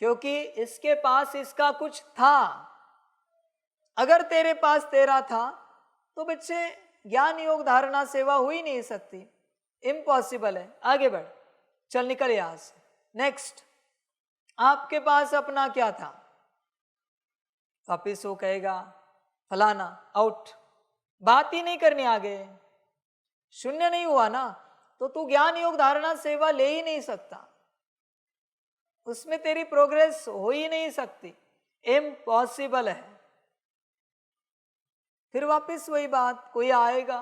क्योंकि इसके पास इसका कुछ था। अगर तेरे पास तेरा था तो बच्चे ज्ञान, योग, धारणा, सेवा हो ही नहीं सकती, इम्पॉसिबल है। आगे बढ़, चल निकल यहां से। नेक्स्ट, आपके पास अपना क्या था? वापिस वो कहेगा फलाना, आउट। बात ही नहीं करनी आगे। शून्य नहीं हुआ ना, तो तू ज्ञान, योग, धारणा, सेवा ले ही नहीं सकता। उसमें तेरी प्रोग्रेस हो ही नहीं सकती, इम्पॉसिबल है। फिर वापस वही बात, कोई आएगा,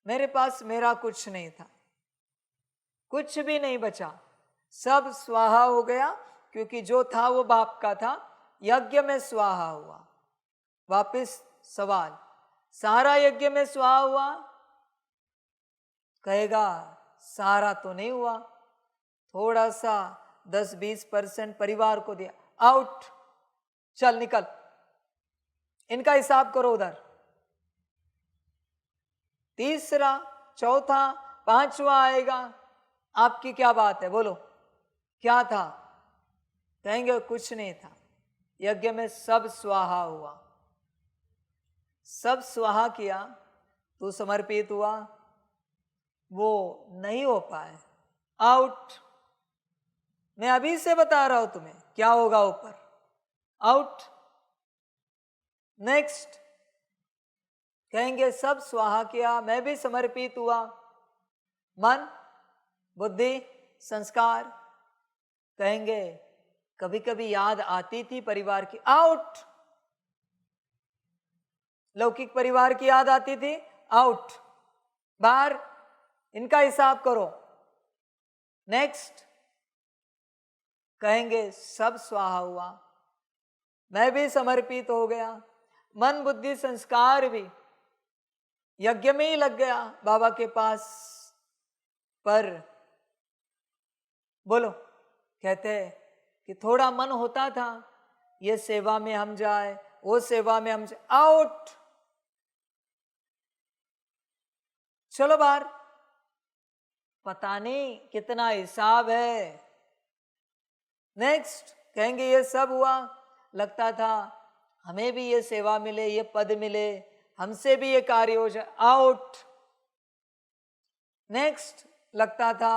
मेरे पास मेरा कुछ नहीं था, कुछ भी नहीं बचा, सब स्वाहा हो गया, क्योंकि जो था वो बाप का था, यज्ञ में स्वाहा हुआ। वापस सवाल, सारा यज्ञ में स्वाहा हुआ? कहेगा सारा तो नहीं हुआ, थोड़ा सा 10-20% परिवार को दिया, आउट, चल निकल, इनका हिसाब करो उधर। तीसरा, चौथा, पांचवा आएगा, आपकी क्या बात है, बोलो क्या था? कहेंगे कुछ नहीं था, यज्ञ में सब स्वाहा हुआ। सब स्वाहा किया, तू समर्पित हुआ, वो नहीं हो पाए, आउट। मैं अभी से बता रहा हूं तुम्हें क्या होगा ऊपर, आउट। नेक्स्ट कहेंगे सब स्वाहा किया, मैं भी समर्पित हुआ, मन, बुद्धि, संस्कार। कहेंगे कभी कभी याद आती थी परिवार की, आउट। लौकिक परिवार की याद आती थी, आउट, बाहर, इनका हिसाब करो। नेक्स्ट कहेंगे सब स्वाहा हुआ, मैं भी समर्पित हो गया, मन बुद्धि संस्कार भी यज्ञ में ही लग गया बाबा के पास। पर बोलो, कहते हैं कि थोड़ा मन होता था, ये सेवा में हम जाए, वो सेवा में हम जाए, आउट, चलो बाहर, पता नहीं कितना हिसाब है। नेक्स्ट कहेंगे ये सब हुआ, लगता था हमें भी ये सेवा मिले, ये पद मिले, हमसे भी ये कार्य हो जाए, आउट। नेक्स्ट लगता था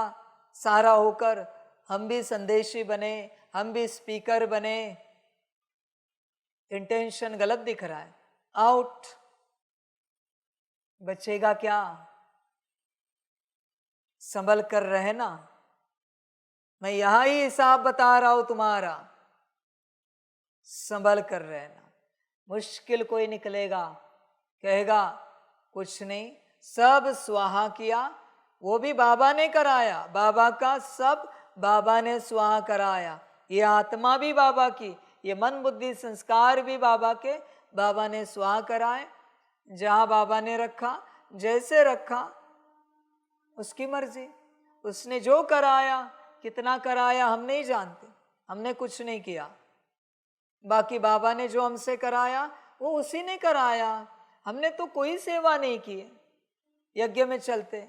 सारा होकर हम भी संदेशी बने, हम भी स्पीकर बने, इंटेंशन गलत दिख रहा है, आउट। बचेगा क्या? संभल कर रहना, मैं यहां ही हिसाब बता रहा हूं तुम्हारा, संभल कर रहना। मुश्किल कोई निकलेगा, कहेगा कुछ नहीं, सब स्वाहा किया, वो भी बाबा ने कराया, बाबा का सब बाबा ने स्वाहा कराया, ये आत्मा भी बाबा की, ये मन बुद्धि संस्कार भी बाबा के, बाबा ने स्वाहा कराए। जहां बाबा ने रखा, जैसे रखा, उसकी मर्जी, उसने जो कराया, कितना कराया हम नहीं जानते, हमने कुछ नहीं किया। बाकी बाबा ने जो हमसे कराया वो उसी ने कराया, हमने तो कोई सेवा नहीं की यज्ञ में चलते,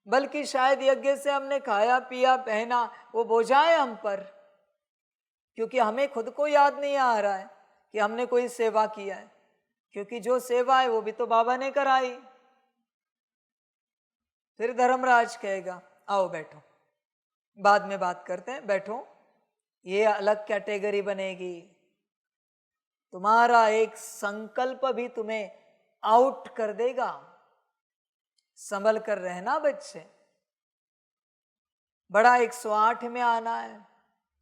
बल्कि शायद यज्ञ से हमने खाया पिया पहना वो बोझा है हम पर, क्योंकि हमें खुद को याद नहीं आ रहा है कि हमने कोई सेवा किया है, क्योंकि जो सेवा है वो भी तो बाबा ने कराई। फिर धर्मराज कहेगा आओ बैठो, बाद में बात करते हैं, बैठो, ये अलग कैटेगरी बनेगी, तुम्हारा एक संकल्प भी तुम्हें आउट कर देगा, संभल कर रहना बच्चे। बड़ा 108 में आना है,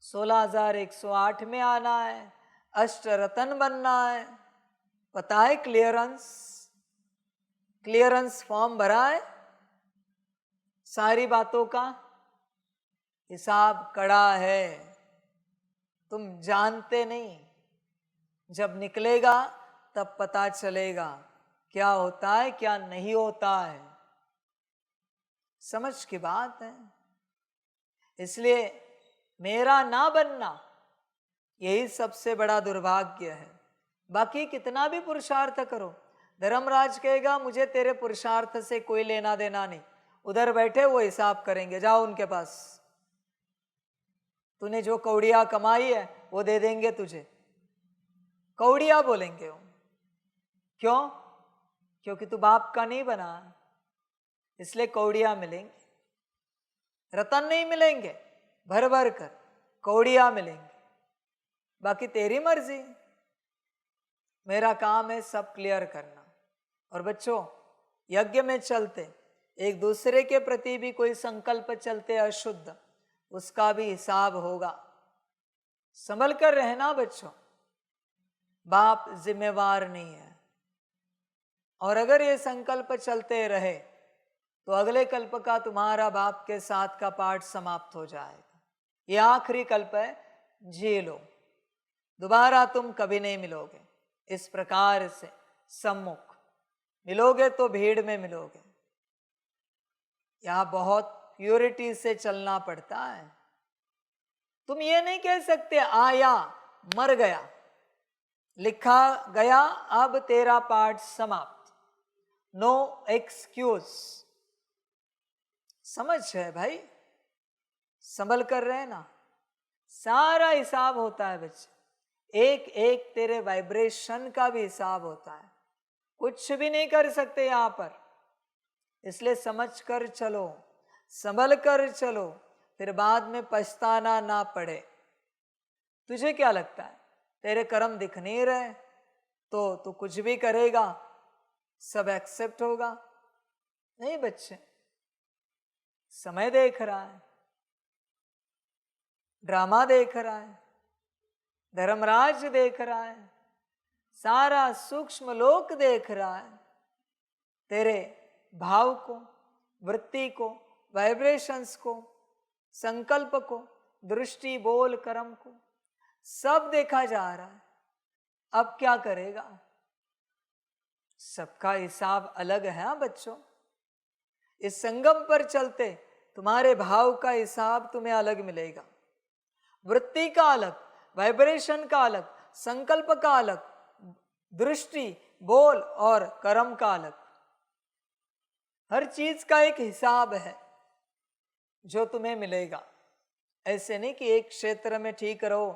16,108 में आना है, अष्ट रतन बनना है, पता है क्लियरेंस फॉर्म भरा है, सारी बातों का हिसाब कड़ा है, तुम जानते नहीं, जब निकलेगा तब पता चलेगा क्या होता है क्या नहीं होता है, समझ की बात है। इसलिए मेरा ना बनना यही सबसे बड़ा दुर्भाग्य है। बाकी कितना भी पुरुषार्थ करो, धर्मराज कहेगा मुझे तेरे पुरुषार्थ से कोई लेना देना नहीं, उधर बैठे वो हिसाब करेंगे, जाओ उनके पास, तूने जो कौड़िया कमाई है वो दे देंगे तुझे, कौड़िया बोलेंगे वो, क्यों? क्योंकि तू बाप का नहीं बना, इसलिए कौड़िया मिलेंगे, रतन नहीं मिलेंगे, भर भर कर कौड़िया मिलेंगे, बाकी तेरी मर्जी, मेरा काम है सब क्लियर करना। और बच्चों यज्ञ में चलते एक दूसरे के प्रति भी कोई संकल्प चलते अशुद्ध, उसका भी हिसाब होगा। संभल कर रहना बच्चों, बाप जिम्मेवार नहीं है। और अगर ये संकल्प चलते रहे तो अगले कल्प का तुम्हारा बाप के साथ का पाठ समाप्त हो जाएगा। ये आखिरी कल्प है, जी लो, दोबारा तुम कभी नहीं मिलोगे। इस प्रकार से सम्मुख मिलोगे तो भीड़ में मिलोगे। यहां बहुत प्योरिटी से चलना पड़ता है। तुम ये नहीं कह सकते आया मर गया, लिखा गया, अब तेरा पाठ समाप्त, नो एक्सक्यूज। समझ है भाई, संभल कर रहे ना, सारा हिसाब होता है बच्चे। एक एक तेरे वाइब्रेशन का भी हिसाब होता है। कुछ भी नहीं कर सकते यहां पर, इसलिए समझ कर चलो, संभल कर चलो, फिर बाद में पछताना ना पड़े। तुझे क्या लगता है तेरे कर्म दिख नहीं रहे तो तू कुछ भी करेगा सब एक्सेप्ट होगा? नहीं बच्चे, समय देख रहा है, ड्रामा देख रहा है, धर्मराज देख रहा है, सारा सूक्ष्म लोक देख रहा है। तेरे भाव को, वृत्ति को, वाइब्रेशंस को, संकल्प को, दृष्टि, बोल, कर्म को सब देखा जा रहा है। अब क्या करेगा? सबका हिसाब अलग है। हाँ बच्चों, इस संगम पर चलते तुम्हारे भाव का हिसाब तुम्हें अलग मिलेगा, वृत्ति का अलग, वाइब्रेशन का अलग, संकल्प का अलग, दृष्टि, बोल और कर्म का अलग। हर चीज का एक हिसाब है जो तुम्हें मिलेगा। ऐसे नहीं कि एक क्षेत्र में ठीक रहो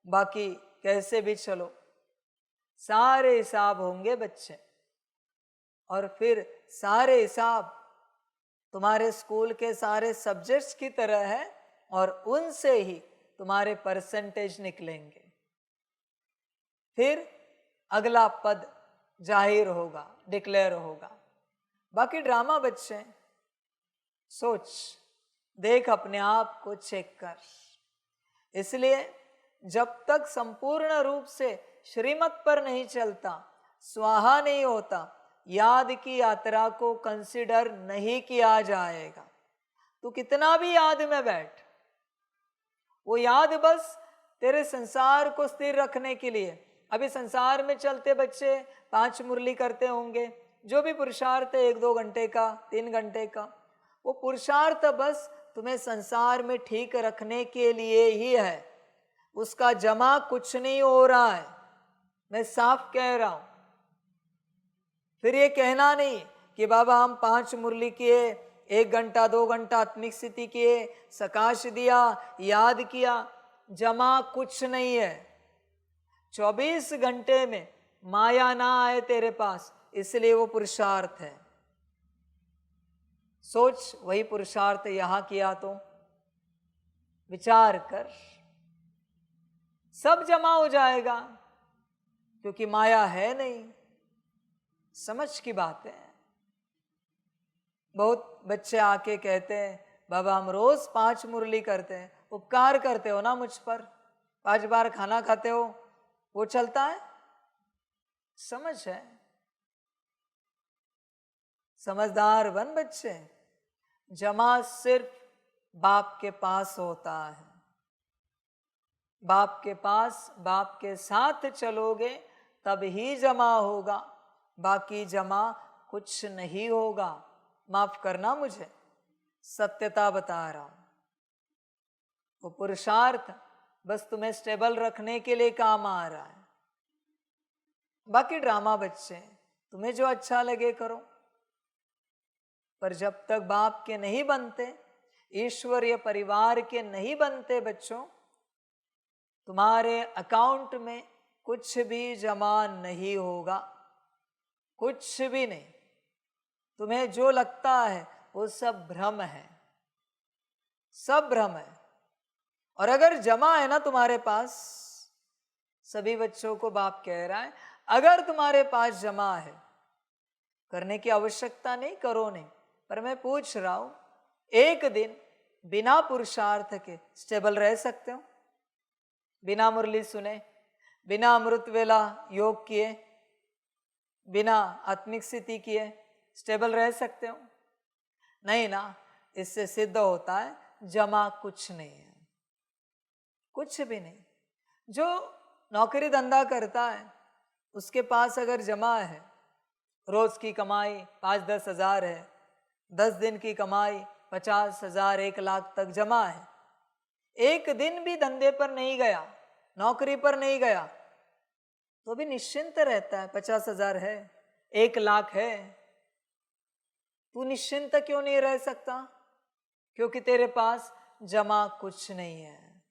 बाकी कैसे भी चलो, सारे हिसाब होंगे बच्चे। और फिर सारे हिसाब तुम्हारे स्कूल के सारे सब्जेक्ट्स की तरह है और उनसे ही तुम्हारे परसेंटेज निकलेंगे। फिर अगला पद जाहिर होगा, डिक्लेयर होगा। बाकी ड्रामा बच्चे, सोच देख, अपने आप को चेक कर। इसलिए जब तक संपूर्ण रूप से श्रीमत पर नहीं चलता, स्वाहा नहीं होता, याद की यात्रा को कंसिडर नहीं किया जाएगा। तू कितना भी याद में बैठ, वो याद बस तेरे संसार को स्थिर रखने के लिए। अभी संसार में चलते बच्चे 5 मुरली करते होंगे, जो भी पुरुषार्थ है 1-2 घंटे का, 3 घंटे का, वो पुरुषार्थ बस तुम्हें संसार में ठीक रखने के लिए ही है। उसका जमा कुछ नहीं हो रहा है, मैं साफ कह रहा हूं। फिर ये कहना नहीं कि बाबा हम 5 मुरली किए, 1 घंटा 2 घंटा आत्मिक स्थिति किए, सकाश दिया, याद किया, जमा कुछ नहीं है। 24 घंटे में माया ना आए तेरे पास, इसलिए वो पुरुषार्थ है। सोच, वही पुरुषार्थ यहां किया तो विचार कर, सब जमा हो जाएगा, क्योंकि माया है नहीं। समझ की बात है। बहुत बच्चे आके कहते हैं बाबा हम रोज 5 मुरली करते हैं। उपकार करते हो ना मुझ पर, 5 बार खाना खाते हो, वो चलता है? समझ है? समझदार बन बच्चे। जमा सिर्फ बाप के पास होता है। बाप के पास, बाप के साथ चलोगे तब ही जमा होगा, बाकी जमा कुछ नहीं होगा। माफ करना मुझे, सत्यता बता रहा हूं। वो पुरुषार्थ बस तुम्हें स्टेबल रखने के लिए काम आ रहा है। बाकी ड्रामा बच्चे, तुम्हें जो अच्छा लगे करो, पर जब तक बाप के नहीं बनते, ईश्वरीय परिवार के नहीं बनते बच्चों, तुम्हारे अकाउंट में कुछ भी जमा नहीं होगा, कुछ भी नहीं। तुम्हें जो लगता है वो सब भ्रम है, सब भ्रम है। और अगर जमा है ना तुम्हारे पास, सभी बच्चों को बाप कह रहा है, अगर तुम्हारे पास जमा है, करने की आवश्यकता नहीं, करो नहीं, पर मैं पूछ रहा हूं, एक दिन बिना पुरुषार्थ के स्टेबल रह सकते हो? बिना मुरली सुने, बिना अमृत वेला योग किए, बिना आत्मिक स्थिति किए स्टेबल रह सकते हो? नहीं ना। इससे सिद्ध होता है जमा कुछ नहीं है, कुछ भी नहीं। जो नौकरी धंधा करता है उसके पास अगर जमा है, रोज की कमाई 5-10 हजार है, 10 दिन की कमाई 50,000 1 लाख तक जमा है, एक दिन भी धंधे पर नहीं गया, नौकरी पर नहीं गया, तो भी निश्चिंत रहता है। 50,000 है, 1 लाख है, तू निश्चिंत क्यों नहीं रह सकता? क्योंकि तेरे पास जमा कुछ नहीं है।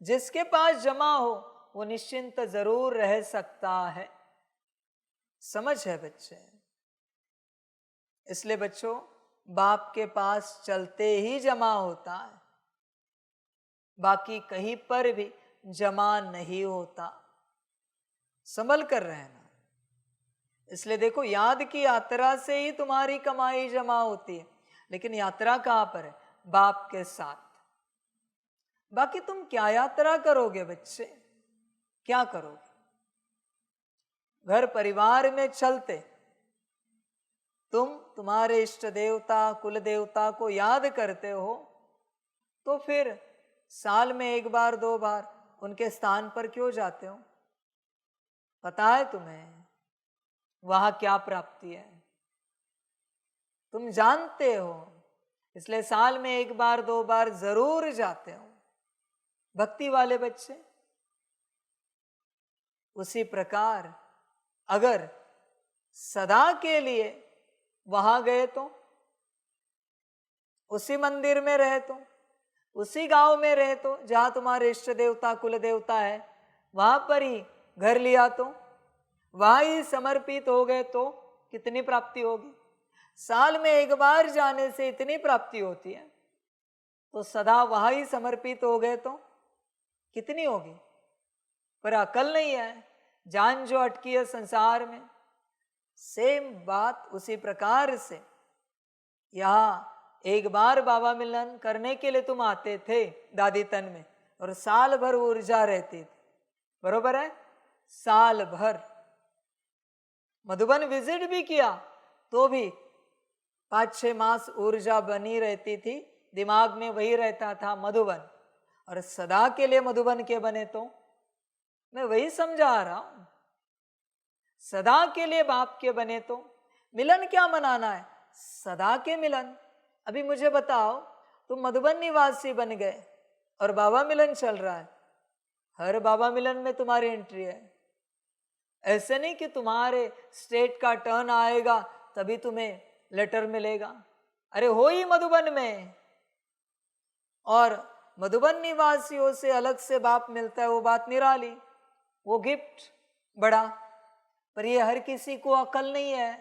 जिसके पास जमा हो वो निश्चिंत जरूर रह सकता है। समझ है बच्चे? इसलिए बच्चों, बाप के पास चलते ही जमा होता है, बाकी कहीं पर भी जमा नहीं होता। संभल कर रहना। इसलिए देखो, याद की यात्रा से ही तुम्हारी कमाई जमा होती है, लेकिन यात्रा कहां पर है? बाप के साथ। बाकी तुम क्या यात्रा करोगे बच्चे? क्या करोगे? घर परिवार में चलते तुम तुम्हारे इष्ट देवता कुल देवता को याद करते हो, तो फिर साल में 1 बार 2 बार उनके स्थान पर क्यों जाते हो? पता है तुम्हें वहां क्या प्राप्ति है? तुम जानते हो, इसलिए साल में 1 बार 2 बार जरूर जाते हो। भक्ति वाले बच्चे। उसी प्रकार अगर सदा के लिए वहां गए तो, उसी मंदिर में रहे तो, उसी गांव में रहे तो जहां तुम्हारे इष्ट देवता कुल देवता है, वहां पर ही घर लिया तो, वहां ही समर्पित हो गए तो कितनी प्राप्ति होगी? साल में 1 बार जाने से इतनी प्राप्ति होती है, तो सदा वहां ही समर्पित हो गए तो कितनी होगी? पर अकल नहीं है, जान जो अटकी है संसार में। सेम बात उसी प्रकार से यहां 1 बार बाबा मिलन करने के लिए तुम आते थे दादी तन में, और साल भर ऊर्जा रहती थी। बरोबर है? साल भर। मधुबन विजिट भी किया तो भी 5-6 मास ऊर्जा बनी रहती थी, दिमाग में वही रहता था मधुबन। और सदा के लिए मधुबन के बने तो मैं वही समझा रहा हूं, सदा के लिए बाप के बने तो मिलन क्या मनाना है? सदा के मिलन। अभी मुझे बताओ, तुम मधुबन निवासी बन गए और बाबा मिलन चल रहा है, हर बाबा मिलन में तुम्हारी एंट्री है। ऐसे नहीं कि तुम्हारे स्टेट का टर्न आएगा तभी तुम्हें लेटर मिलेगा। अरे हो ही मधुबन में, और मधुबन निवासियों से अलग से बाप मिलता है, वो बात निराली, वो गिफ्ट बड़ा। पर ये हर किसी को अकल नहीं है।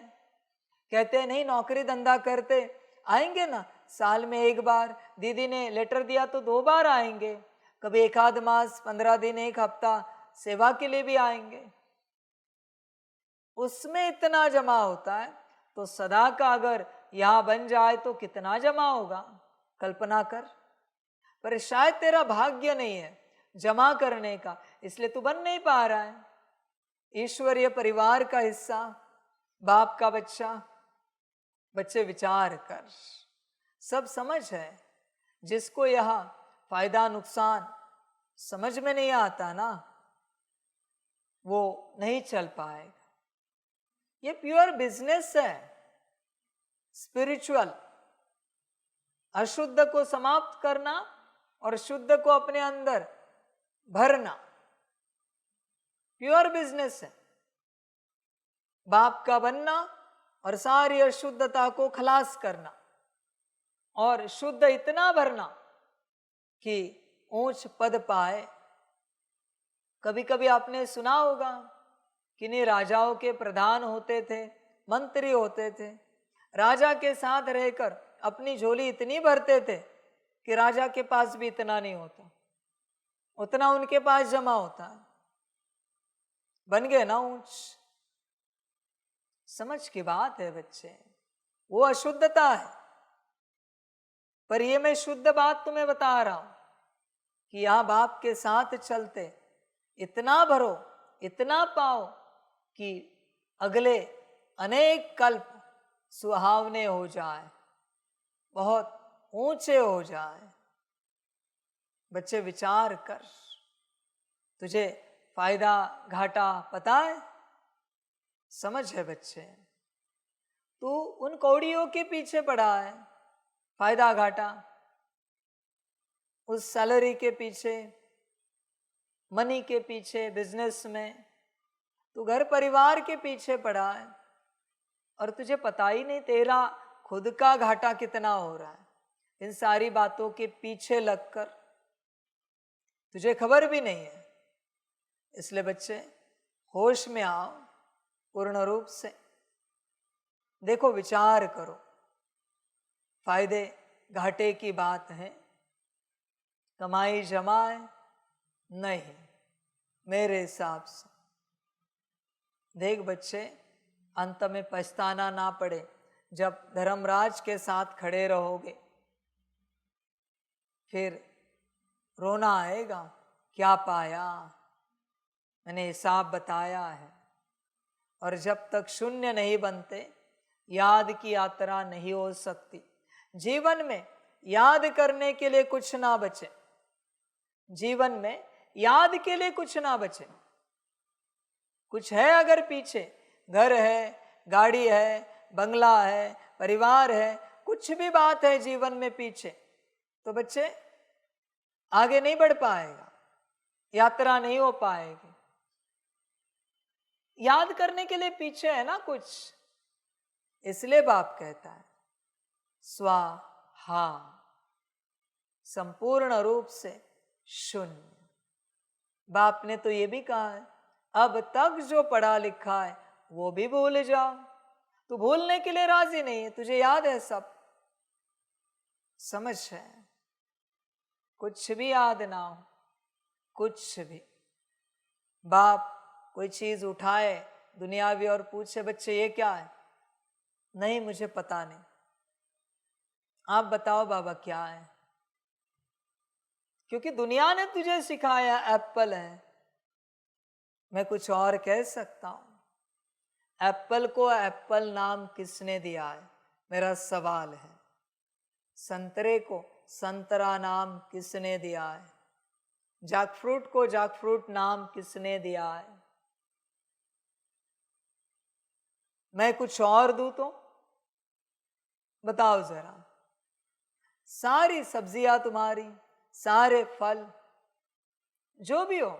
कहते हैं नहीं, नौकरी धंधा करते आएंगे ना साल में 1 बार, दीदी ने लेटर दिया तो 2 बार आएंगे, कभी 1 आध मास 15 दिन 1 हफ्ता सेवा के लिए भी आएंगे। उसमें इतना जमा होता है, तो सदा का अगर यहां बन जाए तो कितना जमा होगा, कल्पना कर। पर शायद तेरा भाग्य नहीं है जमा करने का, इसलिए तू बन नहीं पा रहा है ईश्वरीय परिवार का हिस्सा, बाप का बच्चा। बच्चे विचार कर, सब समझ है। जिसको यह फायदा नुकसान समझ में नहीं आता ना, वो नहीं चल पाएगा। ये प्योर बिजनेस है, स्पिरिचुअल। अशुद्ध को समाप्त करना और शुद्ध को अपने अंदर भरना प्योर बिजनेस है। बाप का बनना और सारी अशुद्धता को खलास करना, और शुद्ध इतना भरना कि ऊंच पद पाए। कभी कभी आपने सुना होगा, किन्हीं राजाओं के प्रधान होते थे, मंत्री होते थे, राजा के साथ रहकर अपनी झोली इतनी भरते थे कि राजा के पास भी इतना नहीं होता, उतना उनके पास जमा होता है। बन गए ना ऊंच। समझ की बात है बच्चे, वो अशुद्धता है। पर ये मैं शुद्ध बात तुम्हें बता रहा हूं कि यहां बाप के साथ चलते इतना भरो, इतना पाओ कि अगले अनेक कल्प सुहावने हो जाए, बहुत ऊंचे हो जाए। बच्चे विचार कर, तुझे फायदा घाटा पता है? समझ है बच्चे? तू उन कौड़ियों के पीछे पड़ा है, फायदा घाटा, उस सैलरी के पीछे, मनी के पीछे, बिजनेस में तू घर परिवार के पीछे पड़ा है और तुझे पता ही नहीं तेरा खुद का घाटा कितना हो रहा है इन सारी बातों के पीछे लगकर, तुझे खबर भी नहीं है। इसलिए बच्चे होश में आओ पूर्ण रूप से, देखो विचार करो, फायदे घाटे की बात है, कमाई जमाए नहीं मेरे हिसाब से। देख बच्चे, अंत में पछताना ना पड़े जब धर्मराज के साथ खड़े रहोगे, फिर रोना आएगा, क्या पाया, मैंने हिसाब बताया है। और जब तक शून्य नहीं बनते याद की यात्रा नहीं हो सकती। जीवन में याद करने के लिए कुछ ना बचे, जीवन में याद के लिए कुछ ना बचे। कुछ है अगर पीछे, घर है, गाड़ी है, बंगला है, परिवार है, कुछ भी बात है जीवन में पीछे, तो बच्चे आगे नहीं बढ़ पाएगा, यात्रा नहीं हो पाएगी। याद करने के लिए पीछे है ना कुछ, इसलिए बाप कहता है स्वाहा, संपूर्ण रूप से शून्य। बाप ने तो ये भी कहा है, अब तक जो पढ़ा लिखा है वो भी भूल जाओ। तू भूलने के लिए राजी नहीं है, तुझे याद है सब, समझ है, कुछ भी याद ना हो, कुछ भी। बाप कोई चीज उठाए दुनियावी और पूछे बच्चे ये क्या है, नहीं मुझे पता नहीं, आप बताओ बाबा क्या है, क्योंकि दुनिया ने तुझे सिखाया एप्पल है। मैं कुछ और कह सकता हूं, एप्पल को एप्पल नाम किसने दिया है, मेरा सवाल है। संतरे को संतरा नाम किसने दिया है, जैकफ्रूट को जैकफ्रूट नाम किसने दिया है। मैं कुछ और दूं तो बताओ जरा, सारी सब्जियां तुम्हारी, सारे फल जो भी हो,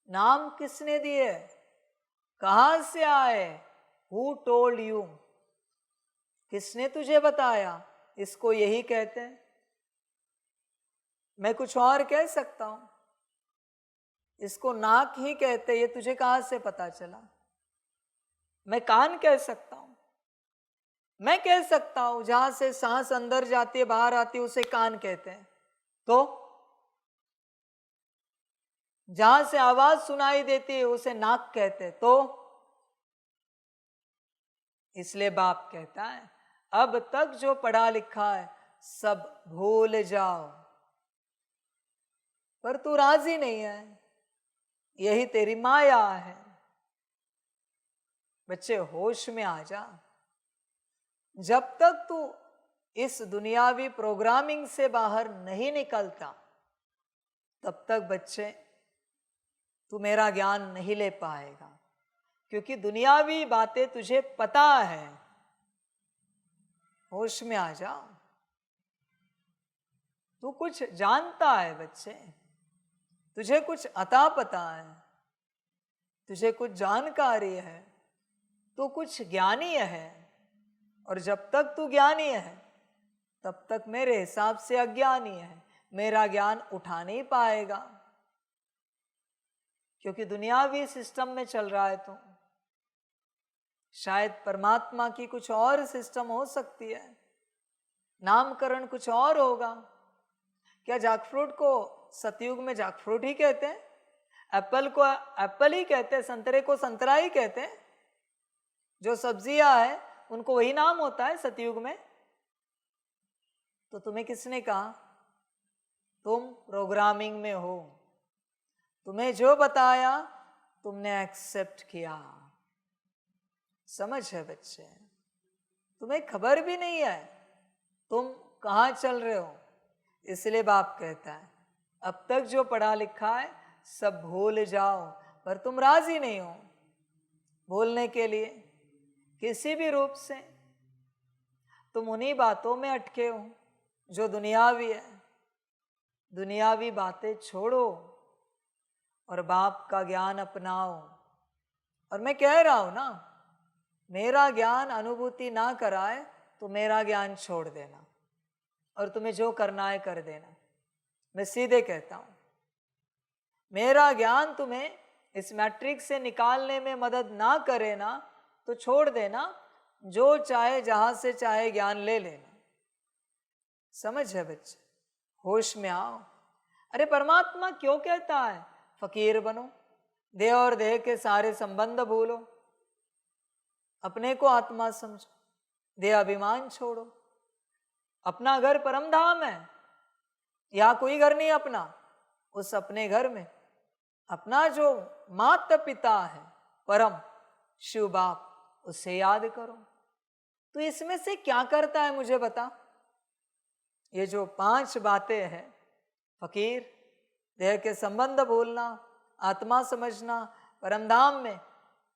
नाम किसने दिए, कहां से आए, हु टोल्ड यू, किसने तुझे बताया इसको यही कहते हैं। मैं कुछ और कह सकता हूं, इसको नाक ही कहते, ये तुझे कहां से पता चला। मैं कान कह सकता हूं, मैं कह सकता हूं जहां से सांस अंदर जाती है बाहर आती है उसे कान कहते हैं, तो जहां से आवाज सुनाई देती है उसे नाक कहते हैं, तो इसलिए बाप कहता है अब तक जो पढ़ा लिखा है सब भूल जाओ, पर तू राजी नहीं है, यही तेरी माया है। बच्चे होश में आ जा, जब तक तू इस दुनियावी प्रोग्रामिंग से बाहर नहीं निकलता तब तक बच्चे तू मेरा ज्ञान नहीं ले पाएगा, क्योंकि दुनियावी बातें तुझे पता है। होश में आ जा, तू कुछ जानता है बच्चे, तुझे कुछ अता पता है, तुझे कुछ जानकारी है, तू कुछ ज्ञानी है। और जब तक तू ज्ञानी है तब तक मेरे हिसाब से अज्ञानी है, मेरा ज्ञान उठा नहीं पाएगा, क्योंकि दुनियावी सिस्टम में चल रहा है। तो शायद परमात्मा की कुछ और सिस्टम हो सकती है, नामकरण कुछ और होगा। क्या जैकफ्रूट को सतयुग में जैकफ्रूट ही कहते हैं, एप्पल को एप्पल ही कहते हैं, संतरे को संतरा ही कहते हैं, जो सब्जियां है उनको वही नाम होता है सतयुग में। तो तुम्हें किसने कहा? तुम प्रोग्रामिंग में हो, तुम्हें जो बताया तुमने एक्सेप्ट किया। समझ है बच्चे? तुम्हें खबर भी नहीं है तुम कहाँ चल रहे हो। इसलिए बाप कहता है अब तक जो पढ़ा लिखा है सब भूल जाओ, पर तुम राजी नहीं हो भूलने के लिए किसी भी रूप से। तुम उन्हीं बातों में अटके हो जो दुनियावी है। दुनियावी बातें छोड़ो और बाप का ज्ञान अपनाओ। और मैं कह रहा हूं ना, मेरा ज्ञान अनुभूति ना कराए तो मेरा ज्ञान छोड़ देना और तुम्हें जो करना है कर देना। मैं सीधे कहता हूं, मेरा ज्ञान तुम्हें इस मैट्रिक्स से निकालने में मदद ना करे ना तो छोड़ देना, जो चाहे जहां से चाहे ज्ञान ले लेना। समझ है बच्चे? होश में आओ। अरे परमात्मा क्यों कहता है फकीर बनो, देह और देह के सारे संबंध भूलो, अपने को आत्मा समझो, देह अभिमान छोड़ो। अपना घर परम धाम है, या कोई घर नहीं अपना। उस अपने घर में अपना जो माता पिता है परम शिव बाप, उसे याद करो। तो इसमें से क्या करता है मुझे बता। ये जो 5 बातें हैं, फकीर, देह के संबंध भूलना, आत्मा समझना, परमधाम में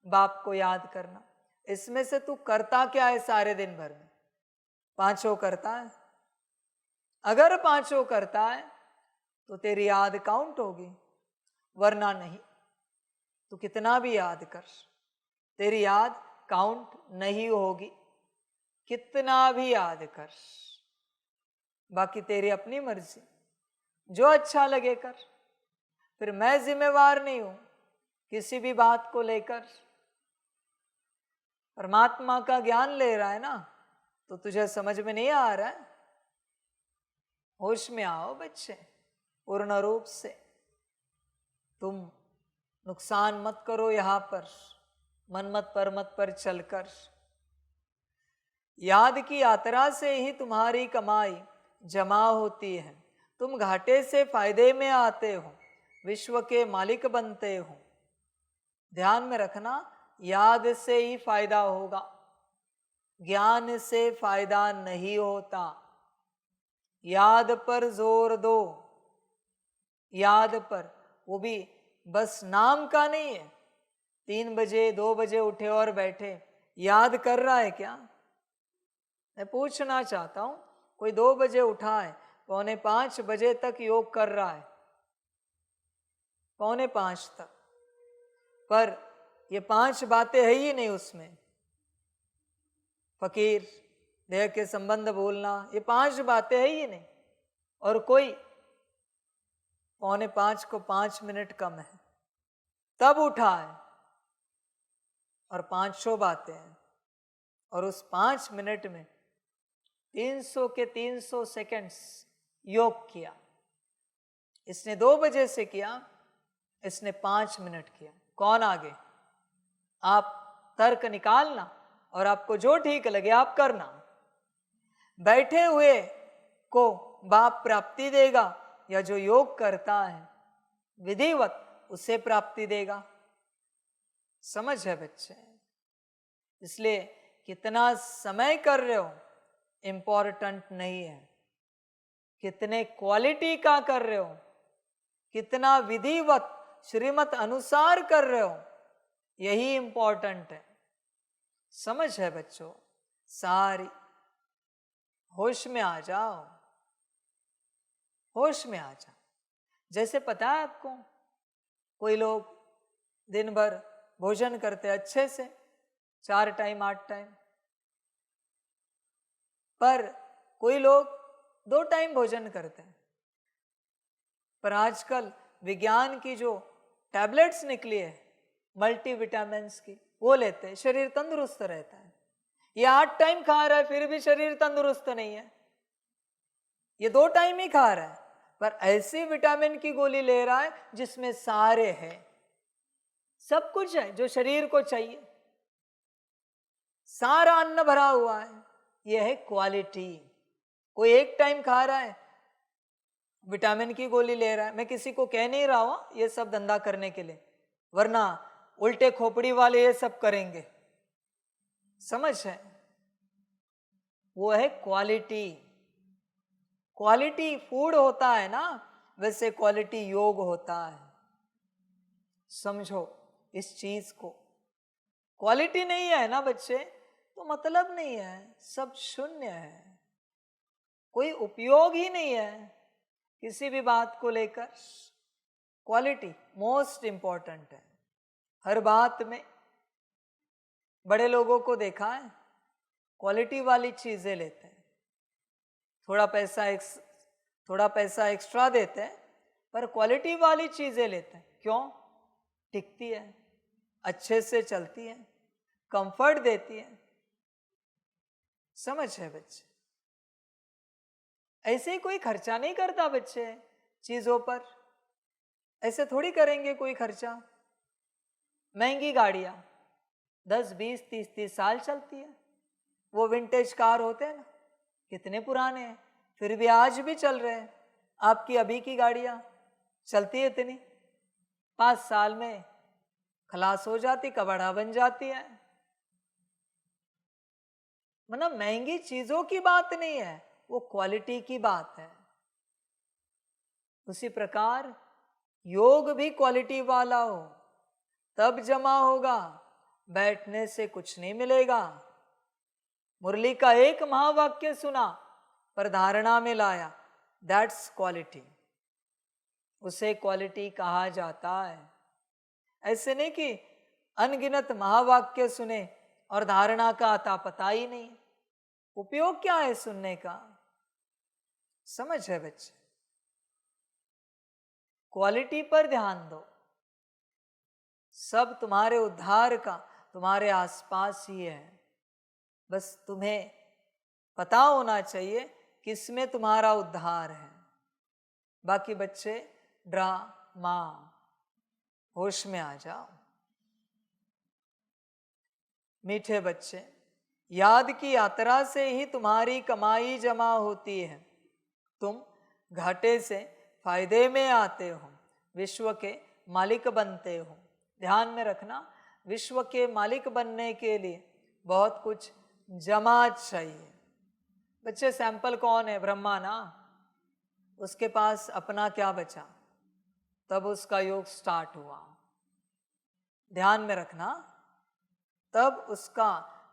बाप को याद करना, इसमें से तू करता क्या है सारे दिन भर में? 5 करता है? अगर 5 करता है तो तेरी याद काउंट होगी, वरना नहीं। तू कितना भी याद कर, तेरी याद काउंट नहीं होगी, कितना भी याद कर। बाकी तेरी अपनी मर्जी, जो अच्छा लगे कर। फिर मैं जिम्मेवार नहीं हूं किसी भी बात को लेकर। परमात्मा का ज्ञान ले रहा है ना, तो तुझे समझ में नहीं आ रहा है? होश में आओ बच्चे, पूर्ण रूप से। तुम नुकसान मत करो यहां पर, मनमत परमत पर चलकर। याद की यात्रा से ही तुम्हारी कमाई जमा होती है। तुम घाटे से फायदे में आते हो, विश्व के मालिक बनते हो। ध्यान में रखना, याद से ही फायदा होगा, ज्ञान से फायदा नहीं होता। याद पर जोर दो, याद पर, वो भी बस नाम का नहीं है। 3 बजे 2 बजे उठे और बैठे, याद कर रहा है क्या? मैं पूछना चाहता हूं, कोई 2 बजे उठा है, 4:45 बजे तक योग कर रहा है, 4:45 तक, पर ये 5 बातें है ही नहीं उसमें। फकीर, देह के संबंध भूलना, ये 5 बातें है ही नहीं। और कोई 4:45 को 5 मिनट कम है तब उठा है, और 500 बातें हैं, और उस 5 मिनट में 300 के 300 सेकंड्स योग किया। इसने 2 बजे से किया, इसने 5 मिनट किया। कौन आगे? आप तर्क निकालना और आपको जो ठीक लगे आप करना। बैठे हुए को बाप प्राप्ति देगा, या जो योग करता है विधिवत उसे प्राप्ति देगा। समझ है बच्चे? इसलिए कितना समय कर रहे हो इंपॉर्टेंट नहीं है, कितने क्वालिटी का कर रहे हो, कितना विधिवत श्रीमत अनुसार कर रहे हो, यही इंपॉर्टेंट है। समझ है बच्चों? सारी होश में आ जाओ, होश में आ जाओ। जैसे पता है आपको, कोई लोग दिन भर भोजन करते अच्छे से, 4 टाइम 8 टाइम, पर कोई लोग 2 टाइम भोजन करते हैं। पर आजकल विज्ञान की जो टैबलेट्स निकली है मल्टीविटामिन्स की, वो लेते हैं, शरीर तंदुरुस्त रहता है। ये 8 टाइम खा रहा है फिर भी शरीर तंदुरुस्त नहीं है। ये 2 टाइम ही खा रहा है, पर ऐसी विटामिन की गोली ले रहा है जिसमें सारे हैं, सब कुछ है जो शरीर को चाहिए, सारा अन्न भरा हुआ है। यह है क्वालिटी। कोई एक टाइम खा रहा है, विटामिन की गोली ले रहा है। मैं किसी को कह नहीं रहा हूं ये सब धंधा करने के लिए, वरना उल्टे खोपड़ी वाले ये सब करेंगे, समझ है। वो है क्वालिटी। क्वालिटी फूड होता है ना, वैसे क्वालिटी योग होता है। समझो इस चीज को। क्वालिटी नहीं है ना बच्चे तो मतलब नहीं है, सब शून्य है, कोई उपयोग ही नहीं है किसी भी बात को लेकर। क्वालिटी मोस्ट इंपॉर्टेंट है हर बात में। बड़े लोगों को देखा है क्वालिटी वाली चीजें लेते हैं, थोड़ा पैसा एक्स्ट्रा देते हैं, पर क्वालिटी वाली चीजें लेते हैं। क्यों? टिकती है, अच्छे से चलती है, कंफर्ट देती है। समझ है बच्चे? ऐसे ही कोई खर्चा नहीं करता बच्चे चीजों पर, ऐसे थोड़ी करेंगे कोई खर्चा। महंगी गाड़ियां 10, 20, 30 साल चलती है। वो विंटेज कार होते हैं ना, कितने पुराने हैं, फिर भी आज भी चल रहे हैं। आपकी अभी की गाड़ियां चलती है इतनी, 5 साल में खलास हो जाती, कबाड़ा बन जाती है। मतलब महंगी चीजों की बात नहीं है, वो क्वालिटी की बात है। उसी प्रकार योग भी क्वालिटी वाला हो तब जमा होगा, बैठने से कुछ नहीं मिलेगा। मुरली का एक महावाक्य सुना पर धारणा में लाया, दैट्स क्वालिटी, उसे क्वालिटी कहा जाता है। ऐसे नहीं कि अनगिनत महावाक्य सुने और धारणा का अता पता ही नहीं। उपयोग क्या है सुनने का? समझ है बच्चे? क्वालिटी पर ध्यान दो। सब तुम्हारे उद्धार का तुम्हारे आसपास ही है, बस तुम्हें पता होना चाहिए किसमें तुम्हारा उद्धार है। बाकी बच्चे ड्रामा, होश में आ जाओ। मीठे बच्चे, याद की यात्रा से ही तुम्हारी कमाई जमा होती है। तुम घाटे से फायदे में आते हो, विश्व के मालिक बनते हो। ध्यान में रखना, विश्व के मालिक बनने के लिए बहुत कुछ जमा चाहिए। बच्चे सैंपल कौन है? ब्रह्मा ना, उसके पास अपना क्या बचा, तब उसका योग स्टार्ट हुआ। ध्यान में रखना, तब उसका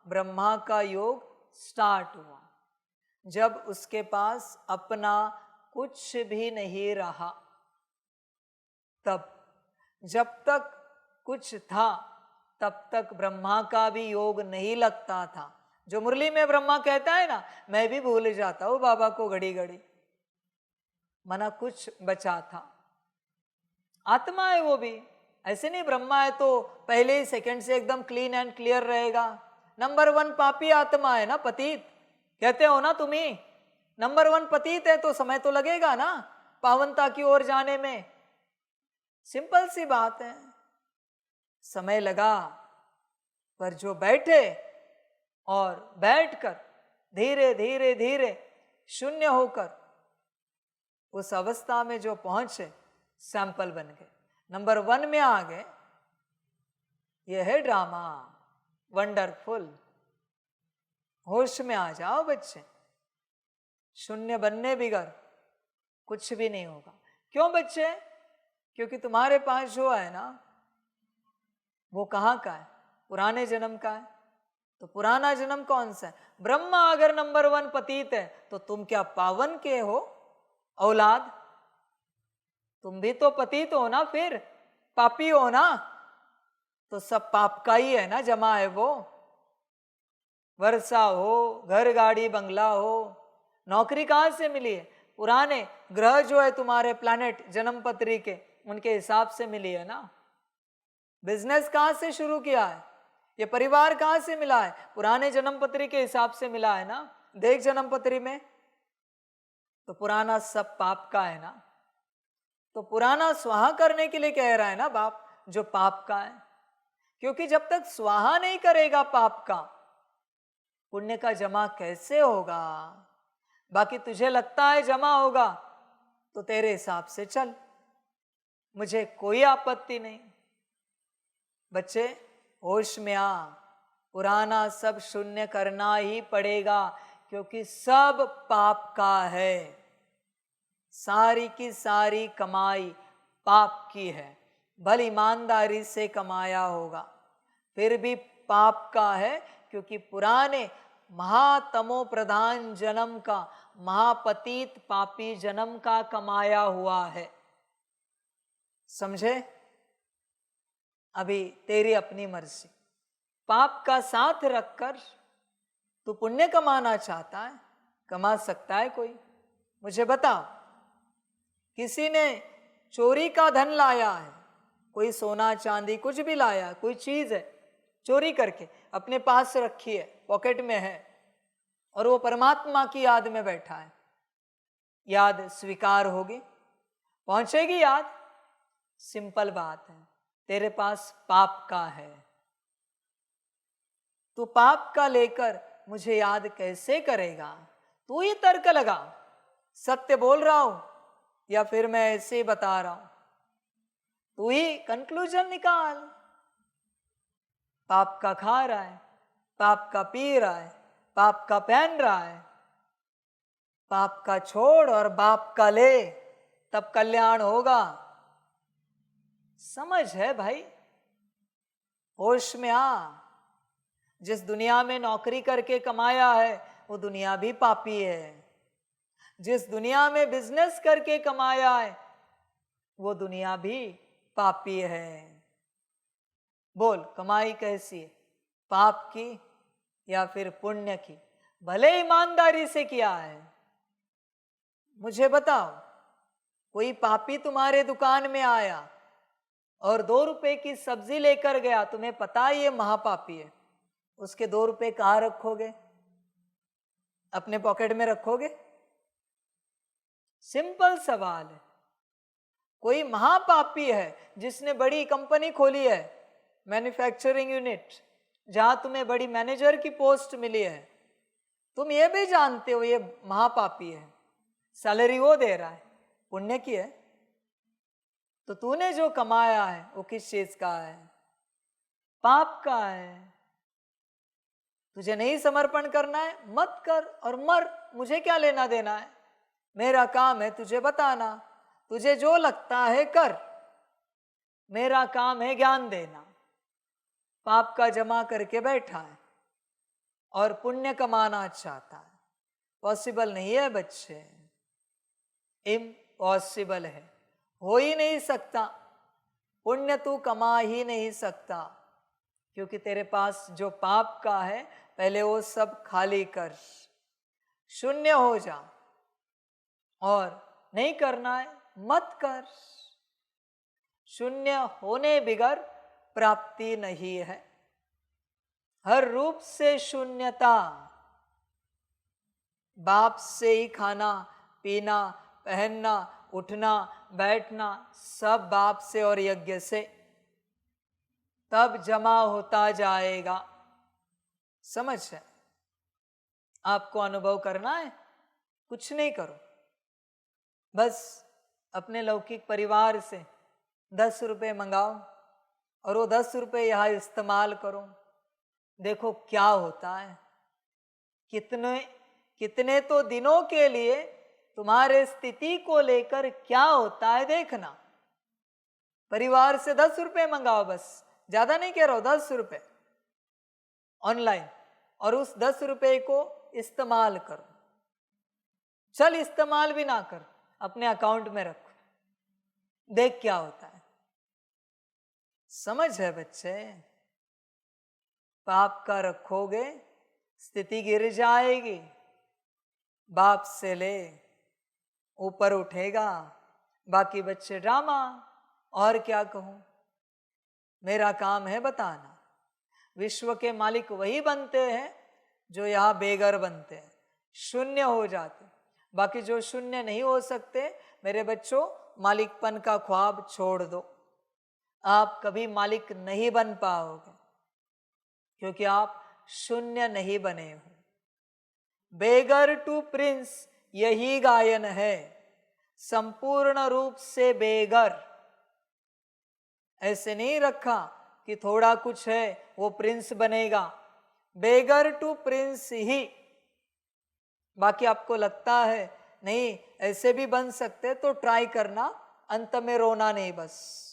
ब्रह्मा का योग स्टार्ट हुआ जब उसके पास अपना कुछ भी नहीं रहा। तब जब तक कुछ था तब तक ब्रह्मा का भी योग नहीं लगता था। जो मुरली में ब्रह्मा कहता है ना, मैं भी भूल जाता हूं बाबा को घड़ी घड़ी, मना कुछ बचा था। आत्मा है वो भी, ऐसे नहीं ब्रह्मा है तो पहले ही सेकंड से एकदम क्लीन एंड क्लियर रहेगा। नंबर 1 पापी आत्मा है ना, पतित कहते हो ना तुम ही। नंबर 1 पतित है तो समय तो लगेगा ना पावनता की ओर जाने में। सिंपल सी बात है, समय लगा, पर जो बैठे और बैठकर धीरे धीरे धीरे शून्य होकर उस अवस्था में जो पहुंचे, सैंपल बन गए, नंबर 1 में आ गए। यह है ड्रामा, वंडरफुल। होश में आ जाओ बच्चे, शून्य बनने बिगर कुछ भी नहीं होगा। क्यों बच्चे? क्योंकि तुम्हारे पास जो है ना वो कहाँ का है? पुराने जन्म का है। तो पुराना जन्म कौन सा है? ब्रह्मा अगर नंबर 1 पतित है तो तुम क्या पावन के हो औलाद? तुम भी तो पतित हो ना, फिर पापी हो ना, तो सब पाप का ही है ना जमा है वो। वर्षा हो, घर गाड़ी बंगला हो, नौकरी कहां से मिली है? पुराने ग्रह जो है तुम्हारे प्लैनेट जन्म पत्री के, उनके हिसाब से मिली है ना। बिजनेस कहां से शुरू किया है? ये परिवार कहां से मिला है? पुराने जन्म पत्री के हिसाब से मिला है ना। देख जन्म पत्री में तो पुराना सब पाप का है ना। तो पुराना स्वाहा करने के लिए कह रहा है ना बाप, जो पाप का है। क्योंकि जब तक स्वाहा नहीं करेगा पाप का, पुण्य का जमा कैसे होगा? बाकी तुझे लगता है जमा होगा तो तेरे हिसाब से चल, मुझे कोई आपत्ति नहीं। बच्चे होश में आ, पुराना सब शून्य करना ही पड़ेगा, क्योंकि सब पाप का है। सारी की सारी कमाई पाप की है। भले ईमानदारी से कमाया होगा फिर भी पाप का है, क्योंकि पुराने महातमो प्रधान जन्म का, महापतित पापी जन्म का कमाया हुआ है। समझे? अभी तेरी अपनी मर्जी। पाप का साथ रखकर तू पुण्य कमाना चाहता है, कमा सकता है कोई? मुझे बता, किसी ने चोरी का धन लाया है, कोई सोना चांदी कुछ भी लाया, कोई चीज है चोरी करके अपने पास रखी है, पॉकेट में है, और वो परमात्मा की याद में बैठा है, याद स्वीकार होगी? पहुंचेगी याद? सिंपल बात है, तेरे पास पाप का है। तू पाप का लेकर मुझे याद कैसे करेगा? तू ही तर्क लगा, सत्य बोल रहा हूं या फिर मैं ऐसे ही बता रहा हूं? तू ही कंक्लूजन निकाल। पाप का खा रहा है, पाप का पी रहा है, पाप का पहन रहा है, पाप का छोड़ और बाप का ले, तब कल्याण होगा। समझ है भाई? होश में आ। जिस दुनिया में नौकरी करके कमाया है वो दुनिया भी पापी है। जिस दुनिया में बिजनेस करके कमाया है वो दुनिया भी पापी है। बोल, कमाई कैसी है, पाप की या फिर पुण्य की? भले ईमानदारी से किया है। मुझे बताओ, कोई पापी तुम्हारे दुकान में आया और 2 रुपए की सब्जी लेकर गया, तुम्हें पता है ये महापापी है, उसके 2 रुपए कहाँ रखोगे? अपने पॉकेट में रखोगे? सिंपल सवाल है। कोई महापापी है जिसने बड़ी कंपनी खोली है, मैन्युफैक्चरिंग यूनिट, जहां तुम्हें बड़ी मैनेजर की पोस्ट मिली है, तुम ये भी जानते हो ये महापापी है, सैलरी वो दे रहा है, पुण्य की है, तो तूने जो कमाया है वो किस चीज का है? पाप का है। तुझे नहीं समर्पण करना है, मत कर और मर, मुझे क्या लेना देना है? मेरा काम है तुझे बताना, तुझे जो लगता है कर, मेरा काम है ज्ञान देना। पाप का जमा करके बैठा है और पुण्य कमाना चाहता है, पॉसिबल नहीं है बच्चे, इम्पॉसिबल है, हो ही नहीं सकता। पुण्य तू कमा ही नहीं सकता, क्योंकि तेरे पास जो पाप का है पहले वो सब खाली कर, शून्य हो जा। और नहीं करना है मत कर। शून्य होने बिगर प्राप्ति नहीं है। हर रूप से शून्यता, बाप से ही खाना पीना पहनना उठना बैठना सब बाप से और यज्ञ से, तब जमा होता जाएगा। समझ है? आपको अनुभव करना है, कुछ नहीं करो, बस अपने लौकिक परिवार से 10 रुपए मंगाओ और वो 10 रुपए यहाँ इस्तेमाल करो, देखो क्या होता है। कितने तो दिनों के लिए तुम्हारे स्थिति को लेकर क्या होता है देखना। परिवार से 10 रुपए मंगाओ, बस, ज्यादा नहीं कह रहा हूं, 10 रुपए ऑनलाइन, और उस 10 रुपए को इस्तेमाल करो। चल इस्तेमाल भी ना कर, अपने अकाउंट में रखो, देख क्या होता है। समझ है बच्चे? पाप का रखोगे स्थिति गिर जाएगी, बाप से ले ऊपर उठेगा। बाकी बच्चे ड्रामा, और क्या कहूं, मेरा काम है बताना। विश्व के मालिक वही बनते हैं जो यहां बेघर बनते हैं, शून्य हो जाते। बाकी जो शून्य नहीं हो सकते, मेरे बच्चों, मालिकपन का ख्वाब छोड़ दो। आप कभी मालिक नहीं बन पाओगे, क्योंकि आप शून्य नहीं बने हो। बेगर टू प्रिंस यही गायन है, संपूर्ण रूप से बेगर। ऐसे नहीं रखा कि थोड़ा कुछ है वो प्रिंस बनेगा, बेगर टू प्रिंस ही। बाकी आपको लगता है नहीं ऐसे भी बन सकते तो ट्राई करना, अंत में रोना नहीं बस।